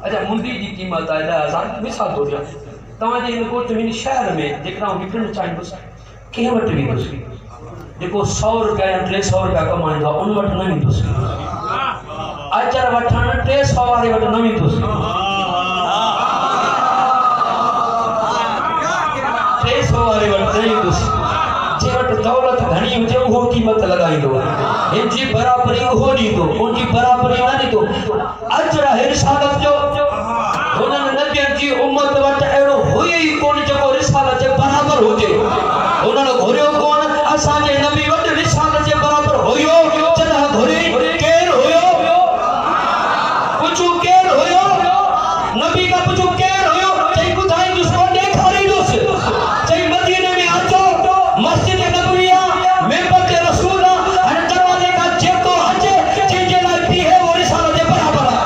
अच्छा मुंडी जी क़ीमत आहे 10,000। मिसाल थो ॾियां, तव्हांजे हिन कोट में शहर में जेकॾहिं विकिणणु चाहींदुसि कंहिं वटि वेंदुसि जेको 100 रुपया या 300 रुपया कमाईंदो आहे उन वटि न वेंदुसि। अजर वठण 300 वारे वटि न वेंदुसि। 300 वारे वटि न वेंदुसि। जे वटि दौलत घणी हुजे उहो क़ीमत लॻाईंदो, हिन जी बराबरी उहो ॾींदो, उन जी बराबरी न ॾींदो। अजर आहे रिसालत जो। हुननि नबियनि जी उम्मत वटि अहिड़ो हुई ई कोन जेको रिसालत जे बराबर हुजे। हुननि घुरियो कोन, असांजे नबी वटि रिसालत जे बराबर हुयो। जॾहिं घुरी केरु हुयो? पुछो केरु हुयो? नबी का पुछो केरु हुयो? चई ॿुधाईंदुसि, ॾेखारींदुसि। चई मदीने में अचो, मस्जिद नबविया मेंबर ते रसूल हर दरवाजे का जेको अचे जंहिंजे लाइ बीहे वो रिसालत जे बराबर आहे।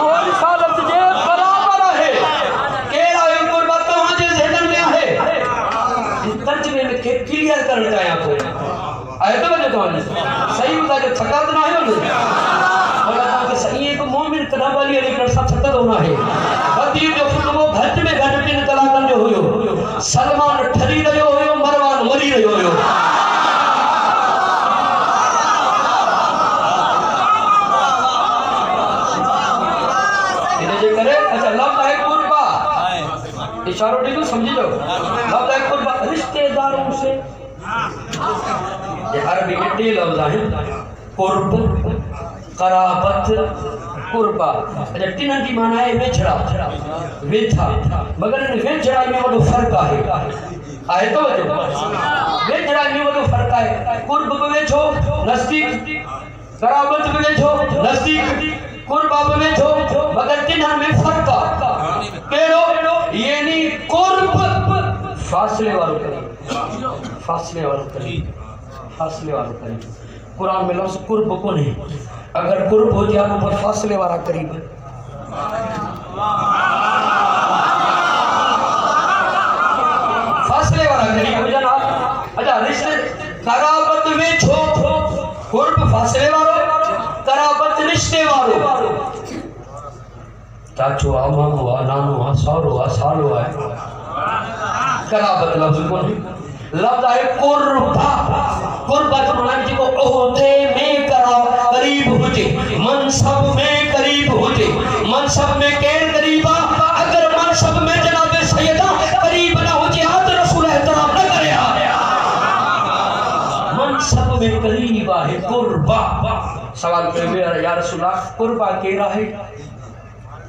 वो रिसालत जे बराबर आहे। केरु आहे कुर्बा तव्हांजे ज़हन में आहे? तर्जुमे में के क्लियर करण चाहियां थो। आहे तो वजह तव्हांजी सही ॿुधा जो थकावट न आहे न। और तव्हांखे सही हिकु मोमिन कदम वाली लिखण सां थकंदो न आहे। बदीर जो खुतबो घटि में घटि 3 कलाकनि जो हुयो। सलमान ठरी रहियो हुयो, मरवान मरी रहियो हुयो। इनजे करे अच्छा लफ्ज़ आहे कुर्बा, इशारो ॾिनो समझिजो। लफ्ज़ है कुर्बा रिश्तेदारों से। ये अरबी में 3 लफ्ज़ हैं, कुर्ब, कराबत, कुर्बा। अच्छा टिननि जी माना है वेझड़ा, वेझा। मगर इन वेझड़ा में वॾो फ़र्क़ आहे। आहे तो वजो वेझड़ा में वॾो फ़र्क़ आहे। कुर्ब बि वेझो नज़दीक, कराबत बि वेझो नज़दीक, कुर्बा बि वेझो, मगर टिननि में फ़र्क़ आहे। कहिड़ो? यानी कुर्ब फासले वारो करीब, फासले वारो करीब, फासले वारो करीब। कुरान में लफ्ज़ कुर्ब कोन्हे। अगर कुर्ब हो जाए तो फासले वाला करीब। फासले वाला करीब हो जाना। अच्छा रिश्ते कराबत में छो, कुर्ब फासले वालो, कराबत रिश्ते वालो। चाचो आ, मामो आ, नानो आ, सारो आ, सालो आ। कराबत लफ्ज़ कोन्हे। लफ्ज़ आहे कुर्बा। कुर्बा जो माना जेको ओहदे में करीब हुजे, मनसब में करीब हुजे। मनसब में केरु करीब आ? अगर मनसब में जनाब सैयदा करीब न हुजे हा त रसूल एहतराम न करे हा। मनसब में करीब आहे कुर्बा। सवाल कयो या रसूल कुर्बा केरु आहे?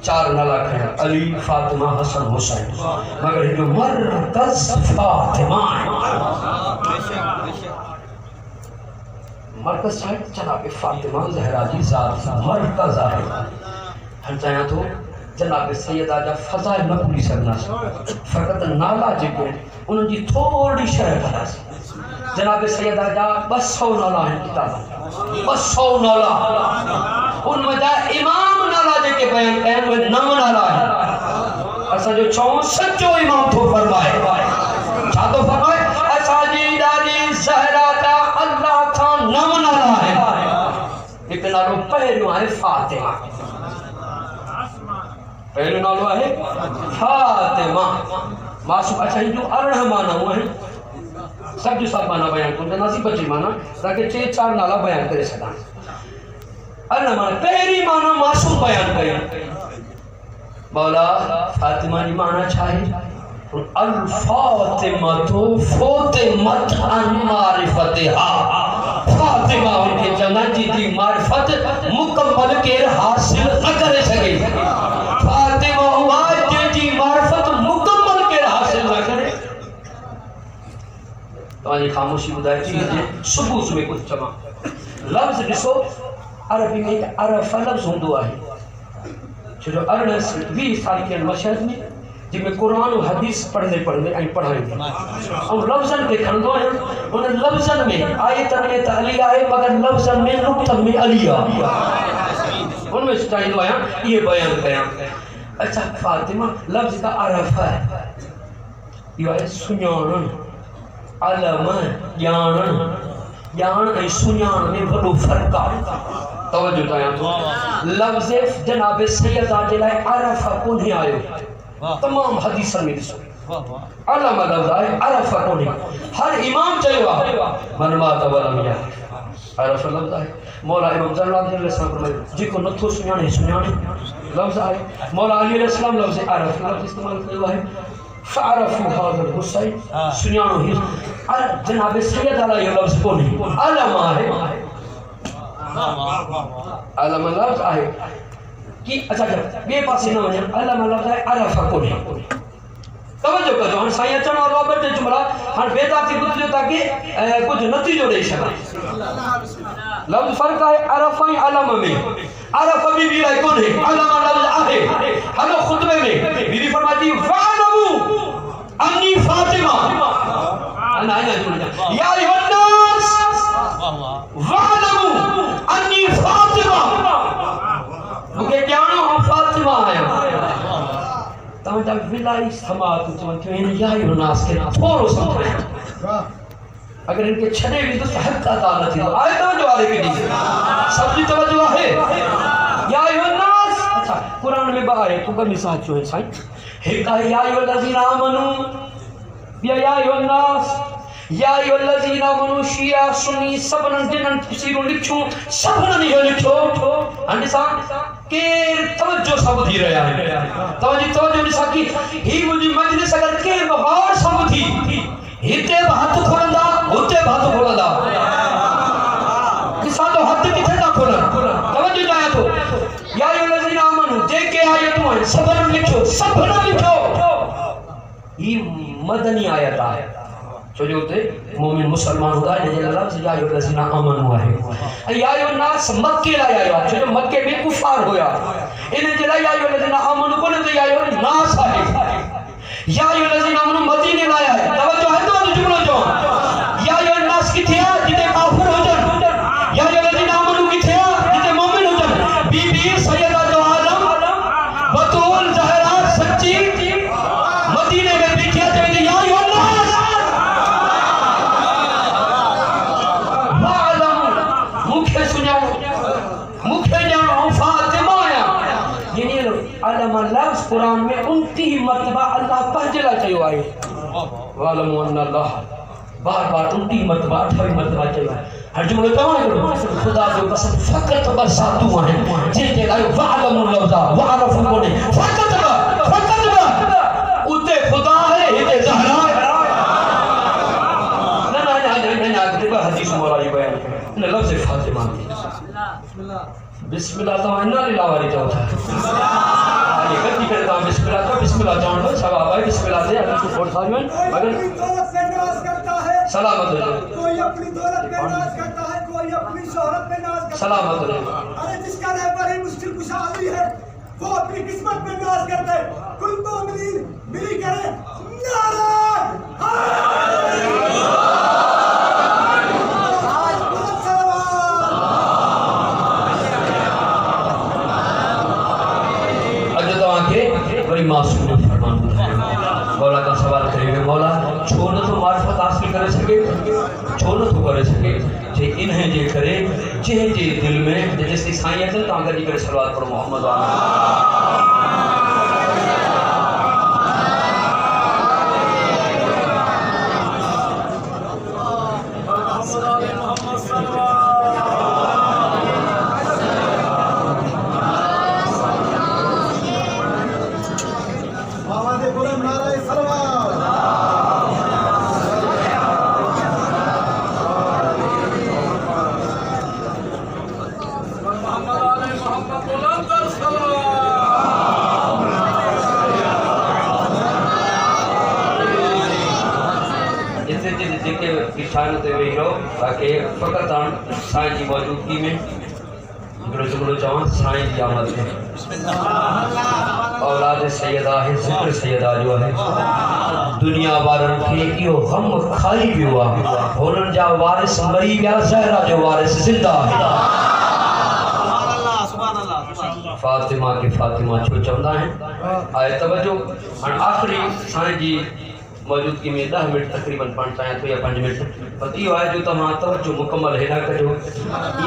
4 नाला खया, अली, फातिमा, हसन, हुसैन। मगर जो मरकज़ फातिमा है। मरकज़ है जनाब फातिमा ज़हरा जी ज़ात मरकज़ आहे। हर चाहियां थो जनाब सैयदा जा फ़ज़ाइल न भुली सघंदासीं। फ़क़ति नाला जेके उन्हनि जी थोरी शरह कंदासीं। जनाब सैयदा जा 200 नाला आहिनि किताब, 200 नाला। उनमें जा इमाम नाला जेके बयान कया आहिनि उहे 9 नाला आहिनि। असांजो चऊं सचो इमाम थो फरमाए। छा थो फरमाए? असांजी ॾाॾी ज़हरा जा अल्लाह खां 9 नाला आहिनि। हिकु नालो पहिरियों आहे फातिमा। पहिरियों नालो आहे फातिमा। मासूम। अच्छा हिन जो 18 माना आहिनि। सब जो सब माना बयान कोन कंदासीं, 25 माना ताकि 4 नाला बयान करे सघां। अरे माना पहली माना मासूम बयान कया। मौला फातिमा जी माना छा है? अल फातिमा तो फातिमत अन मारिफतिहा, फातिमा उनके जनाजी दी मारिफत मुकम्मल के हासिल न करे सके। फातिमा हुआ जी मारिफत मुकम्मल के हासिल न करे। तो खामोशी बुधाई थी सुबह में कुछ चमा लफ्ज ॾिसो अरबी में एक अरफ लफ्ज हूंदो आहे जो 20 साल के मशहद में जिनमें कुरान और हदीस पढ़ने ऐं पढ़ाईंदे और लफ्ज़न के खणंदो आहियां। उन लफ्ज़न में आयतन में त अली आहे मगर लफ्ज़न में नुक्तन में अली आहे। उनमें चाहींदो आहियां ये बयान कयां। अच्छा फातिमा लफ्ज़ का अरफ है इहो आहे सुञाणण, अलम ॼाणण। ॼाण ऐं सुञाण में वॾो फ़र्क़ आहे। तवज्जो कयां थो लफ्ज़ जनाब सैयदा जे लाइ अरफ कोन्हे आयो। तमाम हदीसन में ॾिसो अलम लफ्ज़ आहे अरफ कोन्हे। हर इमाम चयो आहे मन मात वलम या अरफ लफ्ज़ आहे। मौला इमाम ज़रलानी अलैहिस्सलाम फरमायो जेको नथो सुञाणे सुञाणे लफ्ज़ आहे। मौला अली अलैहिस्सलाम लफ्ज़ अरफ लफ्ज़ इस्तेमाल कयो आहे। फ़अरफ़ू हाज़िल हुसैन सुञाणो ही जनाब सैयद अला यो लफ्ज़ कोन्हे अलम आहे। अलम लफ्ज़ आहे कि अच्छा बे पासे न वञे अलम लफ्ज़ आहे अरफ कोन्हे। तवज्जो कजो हाणे साईं अचण वारो आहे 2 टे जुमला हाणे बेदाती ॿुधजो ताकि कुछ नतीजो ॾेई सघां। लफ्ज़ फ़र्क़ आहे अरफ ऐं अलम में। अरफ बि ॿी आहे कोन्हे, अलम लफ्ज़ आहे। हलो ख़ुतबे में बीबी फरमाती वअलमू अन्नी फातिमा या अय्युहन्नास वअलमू अन्नी फातिमा मूंखे ॼाणो हम फातिमा आहियां। तव्हांजा विलाई समात चवनि थियूं हिन या अय्युहन्नास खे थोरो सम्झायो। अगर इनके छड़े भी तो हक अदा न थी आए तवज्जो वाले की दी सब जी तवज्जो है या अय्युहन्नास। अच्छा कुरान में बाहर तो कमी साथ जो है साईं एक है या अय्युहल्लज़ीना आमनू या अय्युहन्नास या अय्युहल्लज़ीना आमनू शिया सुन्नी सबन जिनन तफसीर लिखो सबन इहो लिखो अंसा के तवज्जो सब थी रहा है। तवज्जो ॾिसा की ही मुंहिंजी मजलिस अगर के बहार सब थी हिते हथ खोलंदा हुते हथ खोलंदा किसा तो हथ किथे ना खोलन। तवज्जो जाए तो या अय्युहल्लज़ीना आमनू जेके आयतूं आहिनि सबन लिखो ई मदनी आयत आहे छो जो उते मोमिन मुसलमान हुआ है जे लफ्ज़ या अय्युहल्लज़ीना आमनू आहे ऐं या अय्युहन्नास मक्के लाइ आयो आहे छो जो मक्के में कुफार हुया इन जे लाइ या अय्युहल्लज़ीना आमनू कोन त या अय्युहन्नास आहे। या अय्युहल्लज़ीना आमनू मदीने लाइ आहे। तवज्जो है तो जुमलो जो या अय्युहन्नास किथे आहे जिते काफिर हुजन। या अय्युहल्लज़ीना आमनू किथे आहे जिते मोमिन हुजन। बीबी सैयदा जो आलम बतूल ज़हरा सच्ची मदीने में बैठी है चवंदी या अय्युहन्नास वालम मुखे सुञाणो मुखे ॼाणो फातिमा आहियां। यानी अलम लफ्ज़ कुरान में 29 मरतबा अल्लाह पंहिंजे लाइ चयो आहे। वालम अल्लाह बार-बार 29 मरतबा 28 मरतबा चयो आहे। हर जुमलो तव्हां खुदा जो कसम फ़क़त बरसातूं आहिनि जंहिंजे लाइ वालम लफ्ज़ वारफ़ कोन्हे फ़क़त उते खुदा है हिते ज़हरा न हदीस मौला जी बयान इन लफ्ज़ फातिमा बिस्मिल्लाह तो अन्ना लिलावारी जो था ये गति करता बिस्मिल्लाह का बिस्मिल्लाह जान लो सब आवाज बिस्मिल्लाह से अल्लाह को फोड़ साजन मगर दौलत पे नाज करता है सलामत रहे। कोई अपनी दौलत पे नाज करता है कोई अपनी शोहरत पे नाज करता है सलामत रहे। अरे जिसका रहबर ही मुश्किल कुशा आदमी है वो अपनी किस्मत पे नाज करता है। कुल मोमिनीन मिली करे नारा बड़ी मासूम फरमान मौला का सवाल करेंगे मौला छो न तो मार्फत हासिल करे सके छो न तो करे सके जे इन्हें जे करे जे दिल में जैसे साईं अचन ता गॾी करे सलावत पढ़ो मोहम्मद नारे सलवात सिज जेके निशान ते वेही रहो ताकि फ़क़त हाणे साईं जी मौजूदगी में हिकिड़ो जुमिलो चवां साईं जी आमद में औलाद सैयदा है ज़िक्र सैयदा जो है दुनिया वारनि खे इहो गम खाई वियो आहे हुननि जा वारिस मरी विया ज़हरा जो वारिस ज़िंदा आहे फातिमा के फातिमा छो चवंदा आहिनि आए तवज्जो हाणे आख़िरी साईं जी मौजूदगी में 10 मिनट तकरीबन पढ़ चाहिए तो या 5 मिनट पर इहो आहे जो तव्हां तवज्जो मुकम्मल हेॾा कजो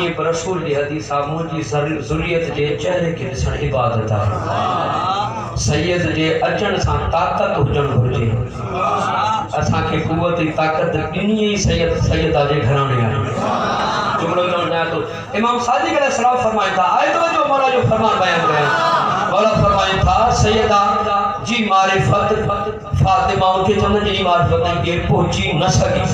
ये पर रसूल जी हदीस आहे मुंहिंजी ज़ुरियत जे चेहरे खे ॾिसण इबादत आहे सैयद जे अचण सां ताक़त हुजणु घुरिजे असांखे क़ुवत ताक़त ॾिनी ई सैयदा जे घराणे आहे जुमिलो चवणु चाहियां थो इमाम सादिक अलैहिस्सलाम फरमाइनि था आए तवज्जो मौला जो फरमान बयान कया मौला फरमाइनि था सैयदा जी मारिफत फातिमा उनके चंदन जी मारिफत के पहुंची न सकी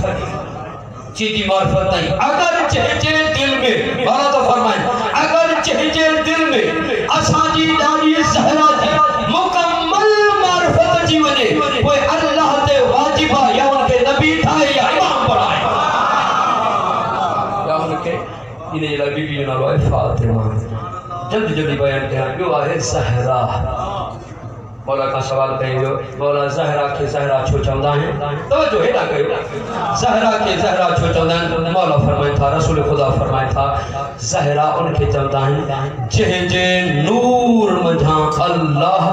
जी मारिफत अगर चहजे दिल में मौला तो फरमाए अगर चहजे दिल में असा जी दादी ज़हरा जी मुकम्मल मारिफत जी वने कोई अल्लाह ते वाजिब या उनके नबी था या इमाम बनाए या उनके इने ला बीबी जो नालो है फातिमा जल्दी जल्दी बयान कया जो है ज़हरा मौला का सवाल कयो मौला ज़हरा के ज़हरा छो चवंदा आहिनि तवज्जो हेॾा कयो ज़हरा के ज़हरा छो चवंदा आहिनि मौला फरमाए था रसूल खुदा फरमाए था ज़हरा उनके चवंदा आहिनि जंहिंजे नूर मंझां अल्लाह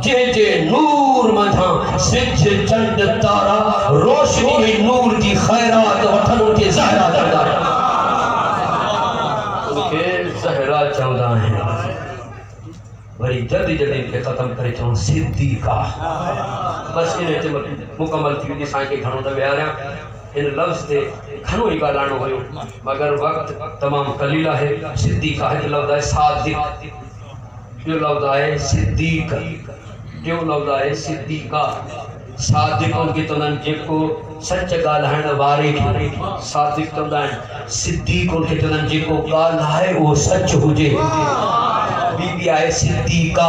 जंहिंजे नूर मंझां सिज चंड तारा रोशनी नूर जी खैरात वठण के ज़हरा चवंदा आहिनि उनके ज़हरा चवंदा आहिनि वरी जल्दी जल्दी के खत्म करे चऊं सिद्दीका बस इन मुकम्मल थी वेंदी साईं खे घणो न विहारियां इन लफ़्ज़ ते घणो ई ॻाल्हाइणो हुयो मगर वक़्त तमामु कलील आहे सिद्दीका हिकु लफ़्ज़ आहे सादिक ॿियो लफ़्ज़ आहे सिद्दीक ॿियो लफ़्ज़ आहे सिद्दीका सादिक उनखे चवंदा आहिनि जेको सच ॻाल्हाइण वारे खे सादिक चवंदा आहिनि सिद्दीक उनखे चवंदा आहिनि जेको ॻाल्हाए उहो सच हुजे बीबी आहे सिद्दीका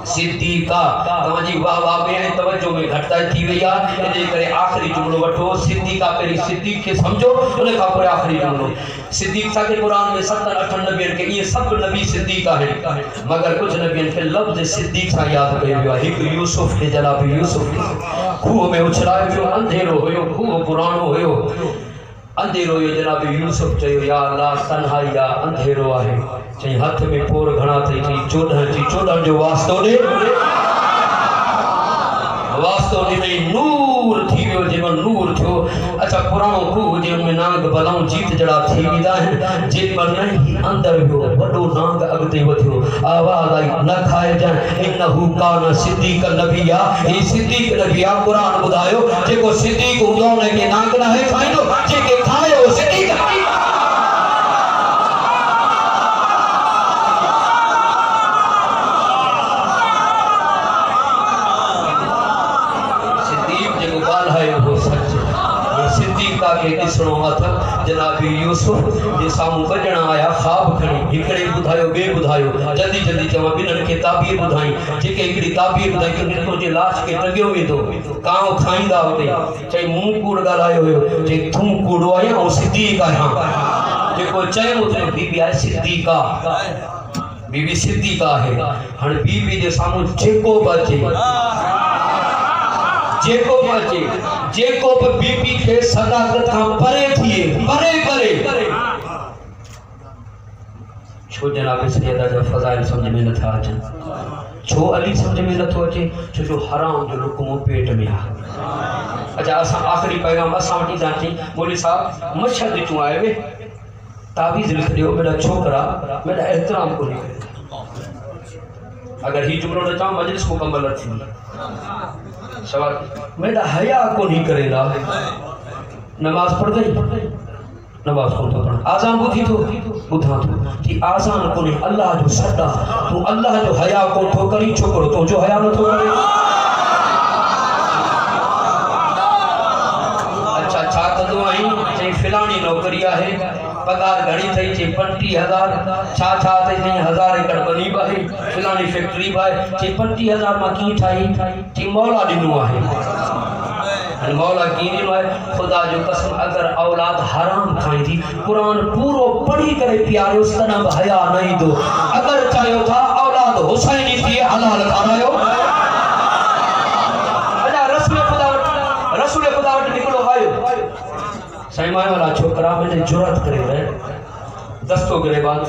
सिद्दीका तव्हांजी वाह वाह में तवज्जो में घटिताई थी वई आहे इन करे आख़िरी जुमिलो वठो सिद्दीका पहिरीं सिद्दीक खे सम्झो उन खां पोइ आख़िरी जुमिलो सिद्दीक सां क़ुरान में 7-8 नबियनि खे इहे सभु नबी सिद्दीक आहिनि मगर कुझु नबियनि खे लफ़्ज़ सिद्दीक सां यादि कयो वियो आहे हिकु यूसुफ खे जनाब यूसुफ खूह में उछलायो वियो अंधेरो हुयो खूह पुराणो हुयो अंधेरो हुयो जनाब यूसुफ चयो या अल्लाह तन्हाई आहे अंधेरो आहे चई हथ में पोर घणा अथई चई 14 जो वास्तो ॾे वास्तो ॾिनई नूर थी वियो जंहिंमहिल नूर थियो अच्छा पुराणो खूह हुजे हुन में नांग बलाऊं जीत जड़ा थी वेंदा आहिनि जेमहिल नहीं अंदरि वियो वॾो नांग अॻिते वधियो आवाज़ आई न खाइजांइ इन्नहु कान सिद्दीक नबी आहे ही सिद्दीक नबी आहे क़ुरान ॿुधायो जेको सिद्दीक हूंदो उनखे नांग न आहे खाईंदो जेके खायो सिद्दीक के ॾिसणो अथव जनाब यूसुफ जे साम्हूं बजणा आया ख़्वाब खणी हिकिड़े ॿुधायो ॿिए ॿुधायो जल्दी जल्दी चवां ॿिन्हिनि खे ताबीर ॿुधाई जेके हिकिड़ी ताबीर ॿुधाई कि तुंहिंजे लाश खे टंगियो वेंदो कांव खाईंदा हुते चई मूं कूड़ ॻाल्हायो हुयो चई तूं कूड़ो आहियां ऐं सिद्दीक आहियां जेको चयो उहो बीबी आहे सिद्दीका बीबी सिद्दीका आहे हाणे बीबी जे साम्हूं जेको बि अचे जेको भी बीबी के सदाकत का परे थिए परे छो जनाब सैयदा जा फज़ाइल समझ में नथा अचन छो अली समझ में नथो अचे छो जो हराम जो लुकमो पेट में आ अच्छा असां आखिरी पैगाम असां वठी था थी मौलवी साहब मच्छर दिचू आए वे ताबीज़ लिख दियो मेरा छोकरा मेरा एहतराम को नहीं अगर ही जुमलो न चाह मजलिस मुकम्मल थी सवाल मेरा हया को नहीं करेगा नमाज पढ़ गई नमाज को तो पढ़ आजान बुधी तो बुधा तो कि आजान को नहीं अल्लाह जो सदा तू अल्लाह जो हया को तो करी छोकरो तो जो हया न तो करे अच्छा छा कंदो आई चई फिलानी नौकरी आहे पगार घणी थई चई 35,000 छा थई 1000 एकड़ बनी बाही फिलानी फैक्ट्री बाय चई 35,000 मां की ठाई चई मौला दिनो आहे मौला कीनी में खुदा जो कसम अगर औलाद हराम खाई कुरान पूरो पढ़ी करे प्यारे उस तरह हया नहीं दो अगर चाहो था औलाद हुसैनी थी हलाल खारायो अजा रसूल खुदा वट निकलो आयो साईं माए वाला छोकरा मैंने जुरत करे रहे दस्तो गिरे बात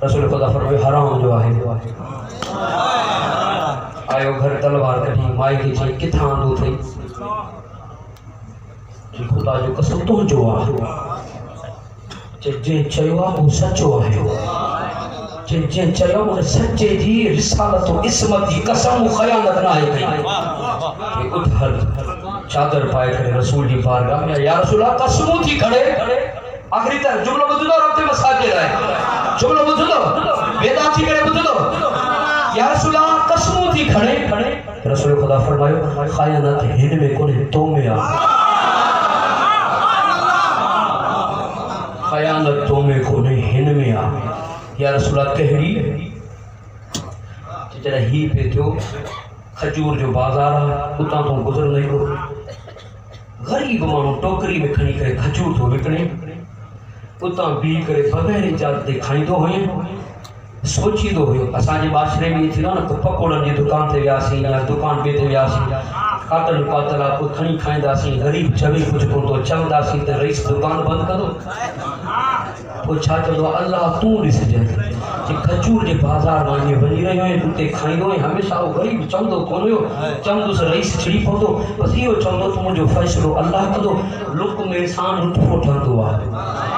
रसूल खुदा फरमाए हराम जो है आयो घर तलवार कठी माई की चई किथा आंदो थई जी खुदा जो कसम तो जो आ जे चयो आ वो सचो है जे चयो उन सच्चे जी रिसालत और इस्मत की कसम खयानत ना है कि उठ हल चादर पाए करे रसूल जी बारगाह में या रसूल अल्लाह कसम थी खड़े आखिरी तक जुमलो बुझो रब्ते मसाजिद है जुमलो बुझो बेदा थी करे बुझो या रसूल अल्लाह कसम थी खड़े रसूल खुदा फरमायो खयानत हिन में कोने तो में आ खयानत तो में कोने हिन में आ या रसूल अल्लाह कहड़ी जरा ही पे थियो खजूर जो बाजार उतां तो गुजर नहीं हो गरीब मानू टोकरी में खणी करे खजूर तो विकणे उतां बी करे बगैर इजाजत खाईंदो हुयो सोचींदो हुयो असांजे माशरे में थी न पकोड़न जी दुकान ते वियासीं या दुकान पे ते वियासीं कातल कातला को खणी खाईंदासीं गरीब जमी कुछ को तो चवंदासीं त रईस दुकान बंद करो वो छा चलो अल्लाह तू ॾिसजे जे खजूर जे बाजार में वञी रहियो आहीं उते खाईंदो ऐं हमेशह वो गरीब चवंदो कोन हुयो चवंदुसि रईस छिड़ी पवंदो बसि इहो चवंदो तूं मुंहिंजो फ़ैसिलो अल्लाह कंदो लुक में इंसान लुत्फ़ो ठहंदो आहे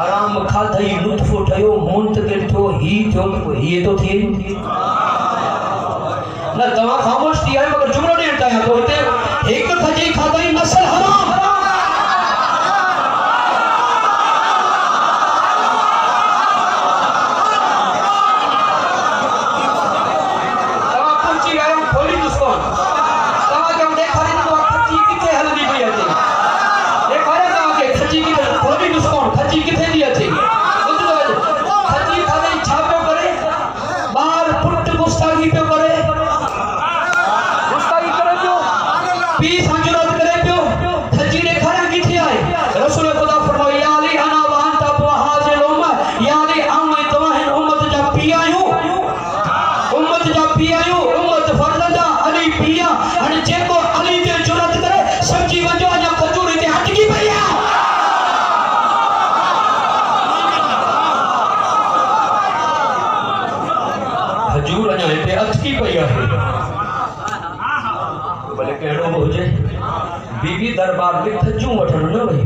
आराम खाधई लुत्फ़ो ठहियो मुंतक़िल थियो ही थियो हीअ थो थिए न तव्हां ख़ामोश थी आहियो मगर जुमिलो ॾियणु चाहियां थो हिते हिकु खजी खाधई नसल हराम बीबी दरबार में खजू वठण न वही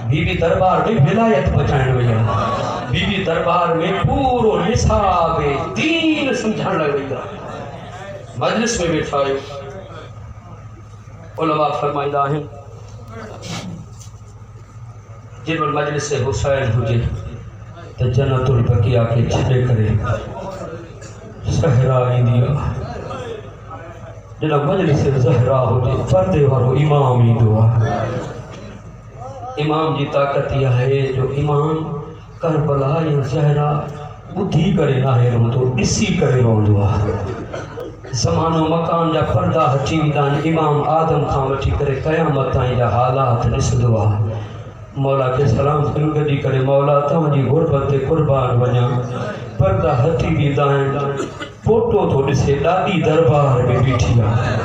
बीबी दरबार में विलायत बचाइण वही बीबी दरबार में पूरो निसाब दीन समझण लग वही मजलिस में बैठा आयो उलमा फरमाईंदा आहिनि जिन मजलिस से हुसैन हुजे त जन्नतुल बकिया के छॾे करे सहरा ईंदी आहे जब मजलिस ज़हरा होजे पर्दे वारो इमाम ईंदो आहे इमाम जी ताक़त इहा आहे जो इमाम करबला या ज़हरा ॿुधी करे नाहे रहंदो ॾिसी करे रहंदो आहे ज़मानो मकान जा पर्दा हटी वेंदा आहिनि इमाम आदम खां वठी करे क़यामत ताईं जा हालात ॾिसंदो आहे मौला के सलाम गॾी करे मौला तव्हांजी गुरबत ते क़ुर्बान वञा पर्दा हटी वेंदा आहिनि फोटो तो ॾिसे ॾाढी दरबार में बीठी आहे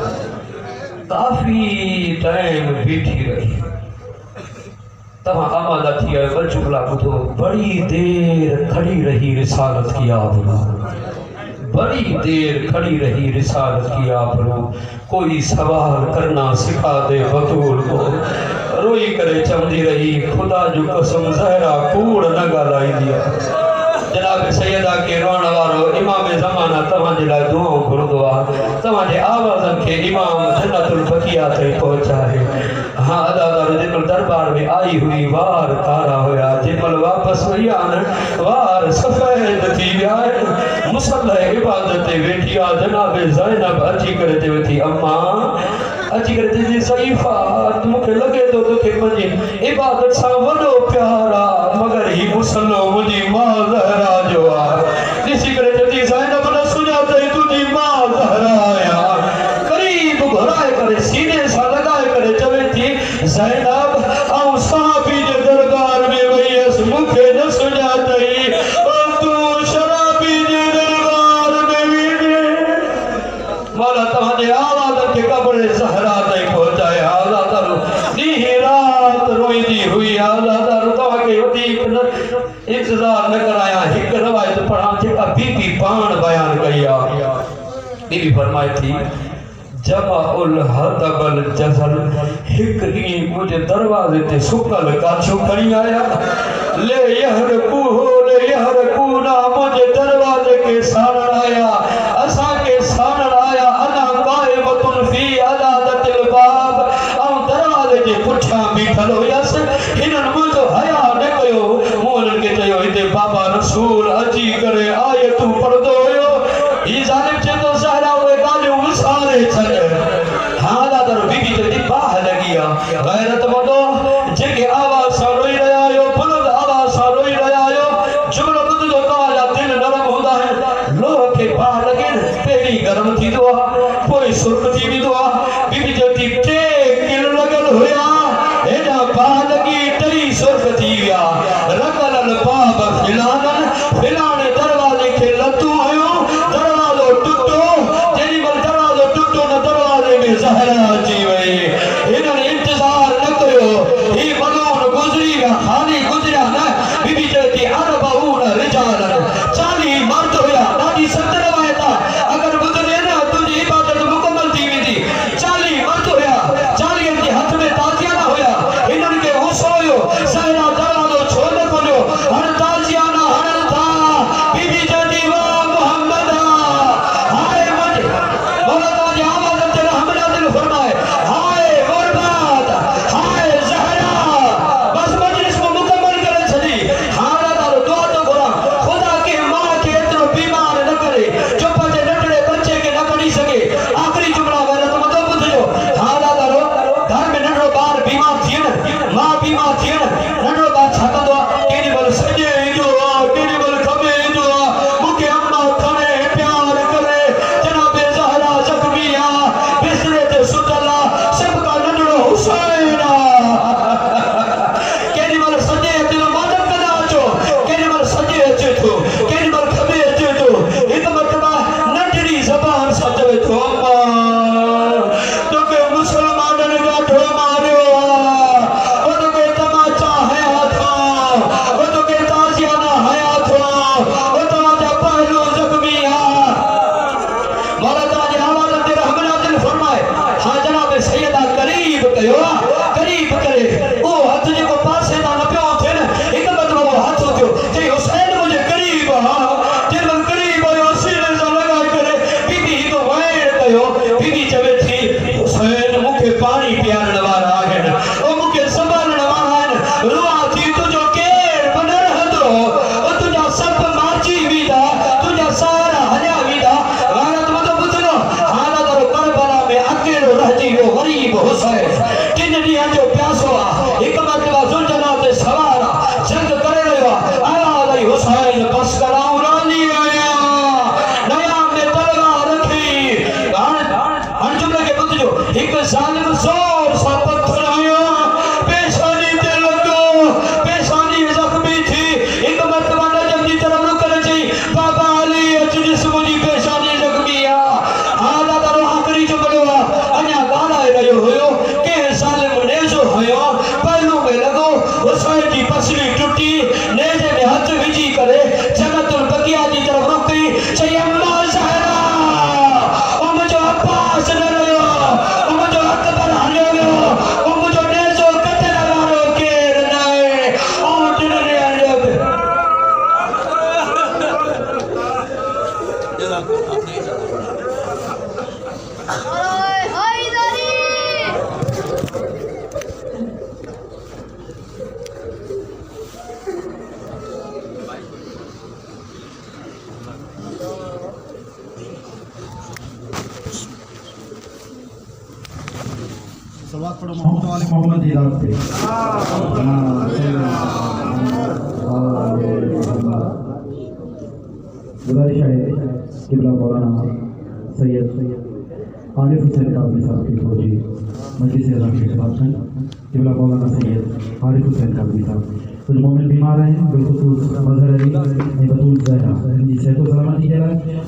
काफ़ी टाइम बीठी रही तव्हां आमादा थी आयो ॿ जुमला ॿुधो बड़ी देर खड़ी रही रिसालत की आबरू बड़ी देर खड़ी रही रिसालत की आबरू कोई सवाल करना सिखा दे बतूल को रोई करे चवंदी रही खुदा जो कसम ज़हरा कूड़ न ॻाल्हाईंदी आहे जनाब सैयदा के रोण वारो इमाम ज़माना तव्हांजे लाइ दुआऊं घुरंदो आहे तव्हांजे आवाज़नि खे इमाम जन्नतुल बकिया ताईं पहुचाए हाँ अदादार जेमहिल दरबार में आई हुई वार कारा हुया जेमहिल वापसि वई आहे न वार सफ़ेद थी विया आहिनि मुसल्ह इबादत ते वेठी आहे जनाब ज़ैनब अची करे चवे थी अम्मा अची करे चई सईफ़ा मूंखे लॻे थो तोखे पंहिंजी इबादत सां वॾो प्यार आहे मगर ही मुसल्हो मुंहिंजी माउ ज़हरा जो आहे ॾिसी करे चई ज़ैनब न सुञातई तुंहिंजी माउ ज़हरा आहियां करीब ज़ैनब औ साहबी जे दरबार में वयस मुखे न सुञातई और तू शराबी जे दरबार में वीजे मौला तव्हांजे आवाज़ खे कब्र ज़हरा ताईं पहुचाए आज़ादु ॾींहुं रात रोईंदी हुई आज़ादु तव्हांखे वधीक इंतज़ार न करायां हिकु रवायत पढ़ां जेका बीबी पाण बयान कई आहे बीबी फरमाए थी जमाउल हदबल जज़ल हिक ॾींहुं मुंहिंजे दरवाज़े ते सुकल काछो खणी आया ले यहर कूना मुंहिंजे दरवाज़े के साणण आया असांखे साणण आया अना क़ाइमतुन फी अदादतिल बाब ऐं दरवाज़े जे पुठियां बीठल हुयसि हिननि मुंहिंजो हया न कयो मूं उन्हनि खे चयो हिते बाबा रसूल अची करे आयतूं पढ़ंदो हुयो ही ज़ालिम चए थो ज़हरा उहे ॻाल्हियूं विसारे छॾ हा दादा बीबी चई बाह लॻी आहे गैरत वॾो जेके आवाज़ सां रोई रहिया आहियो बुलंद आवाज़ सां रोई रहिया आहियो जुमिलो ॿुधंदो तव्हांजा दिलि नरम हूंदा आहिनि लोह खे बाह लॻे न पहिरीं गरम थींदो आहे पोइ सुर्ख थी वेंदो आहे बीबी चई थी टे किल लॻल हुया हेॾा बाह लॻी टई सुर्ख थी विया रगल बाब फिलाने दरवाज़े खे लतूं हुयूं दरवाज़ो टुटो जेॾी महिल दरवाज़ो टुटो न दरवाज़े में ज़हरा अची वई हिननि इंतज़ार न कयो ही बलून गुज़री विया ख़ाली गुज़रिया न बीबी चए थी अरबऊन रिजालन 40 मर्द हुया ॾाढी सख़्त रवायत आहे अगरि ॿुधंदे न तुंहिंजी इबादत मुकमल थी वेंदी 40 मर्द हुया 40 जे हथ में ताज़ियाना हुया हिननि खे गुस्सो हुयो ज़हरा दरवाज़ो छो न खोलियो हाणे ताज़ियाना हणनि था बीबी चए थी वाह मोहम्मद हाय मुंहिंजे मौला तव्हांजी आवाज़ ते रहम नाज़िल फरमाए हाय बर्बाद हाय ज़हरा बस मजलिस को मुकम्मल करे छॾी हाणे तारो दुआ थो घुरां ख़ुदा के मां खे एतिरो बीमार न करे जो पंहिंजे नंढड़े बच्चे खे न खणी सघे आख़िरी जुमिला गैरत मतो ॿुधिजो हा दादा घर में नंढड़ो ॿार बीमार थियनि मां बीमार थियनि नंढड़ो ॿार छा कंदो आहे केॾी महिल सॼे ईंदो आहे केॾी महिल खॿे ईंदो आहे मूंखे अम्मा खणे प्यार करे जनाबे ज़हरा ज़ख्मी आहे बिस्तरे ते सुतल आहे सभ खां नंढड़ो हुसैन आहे केॾी महिल सॼे अचे थो मादम कंदा अचो केॾी महिल सॼे अचे थो केॾी महिल खॿे अचे थो हिकु मरतबा नंढड़ी ज़बान सां चवे थो अम्मा तोखे मुसलमाननि ॾाढो मारियो आहे तोखे तमाचा हया थो तोखे ताज़ियाना हया थो तव्हांजा पहलू ज़ख्मी आहे मौला तव्हांजी आवाज़ ते रहम नाज़िल फरमाए हा जनाब सैयदा करीब कयो करीब करे उहो हथ जेको पासे तां न पियो थिए न हिकु मतिलबु उहो हथ थियो चई हुसैन मुंहिंजे करीब आहे जंहिं करीब हुयो सीने सां लॻाए करे बीबी हिकु वैण कयो बीबी चवे थी हुसैन मूंखे पाणी पीआरण वारा आहिनि ओ मूंखे संभालण वारा आहिनि रुआ थी तुंहिंजो केरु बि न रहंदो तुंहिंजा सभ मारिजी वेंदा तुंहिंजा सारा हलिया वेंदा गैरत मतो ॿुधंदो हाणे तारो करबला में अकेलो रहिजी वियो ग़रीब हुसैन 3 ॾींहंनि जो प्यासो आहे हिकु मरतबा ज़ुल्जना ते सवार आहे जंग करे रहियो आहे आवाज़ आई हुसैन बस कराऊं राज़ी आहियां नया में तलवार रखी हाणे जुमिले खे ॿुधिजो हिकु ज़ालिम ज़ोर सां पत्थर हयो पेशानी ते लॻो पेशानी ज़ख्मी थी हिकु मरतबा नजम जी तरफ़ रुख करे चई बाबा अली अच ॾिस मुंहिंजी पेशानी ज़ख्मी आहे हा दादा आख़िरी जुमिलो आहे अञा ॻाल्हाए रहियो हुयो कंहिं ज़ालिम नेज़ो हयो पहलू में लॻो हुसैन जी पसली टुटी नेज़े में हथ विझी करे जन्नतुल बक़िया जी तरफ़ रुख कई चई अम्मा ज़हरा ओ मुंहिंजो अब्बास न रहियो ओ मुंहिंजो अकबर हलियो वियो ओ मुंहिंजो नेज़ो कटण वारो केरु न आहे ओ टिनि ॾींहंनि सलावत पढ़ो मोहम्मद वाले मोहम्मद जी दाद पे गुजारिश है किबला मौलाना सैयद आरिफ हुसैन कादरी साहब की फौजी मजलिस अज़ा के खिलाफन क़िबला मौलाना सैयद आरिफ हुसैन कादरी साहब कुछ मोमिन बीमार हैं, बिलखुसूस मजहर अली बतूल ज़हरा, इनकी सेहत व सलामती के लिए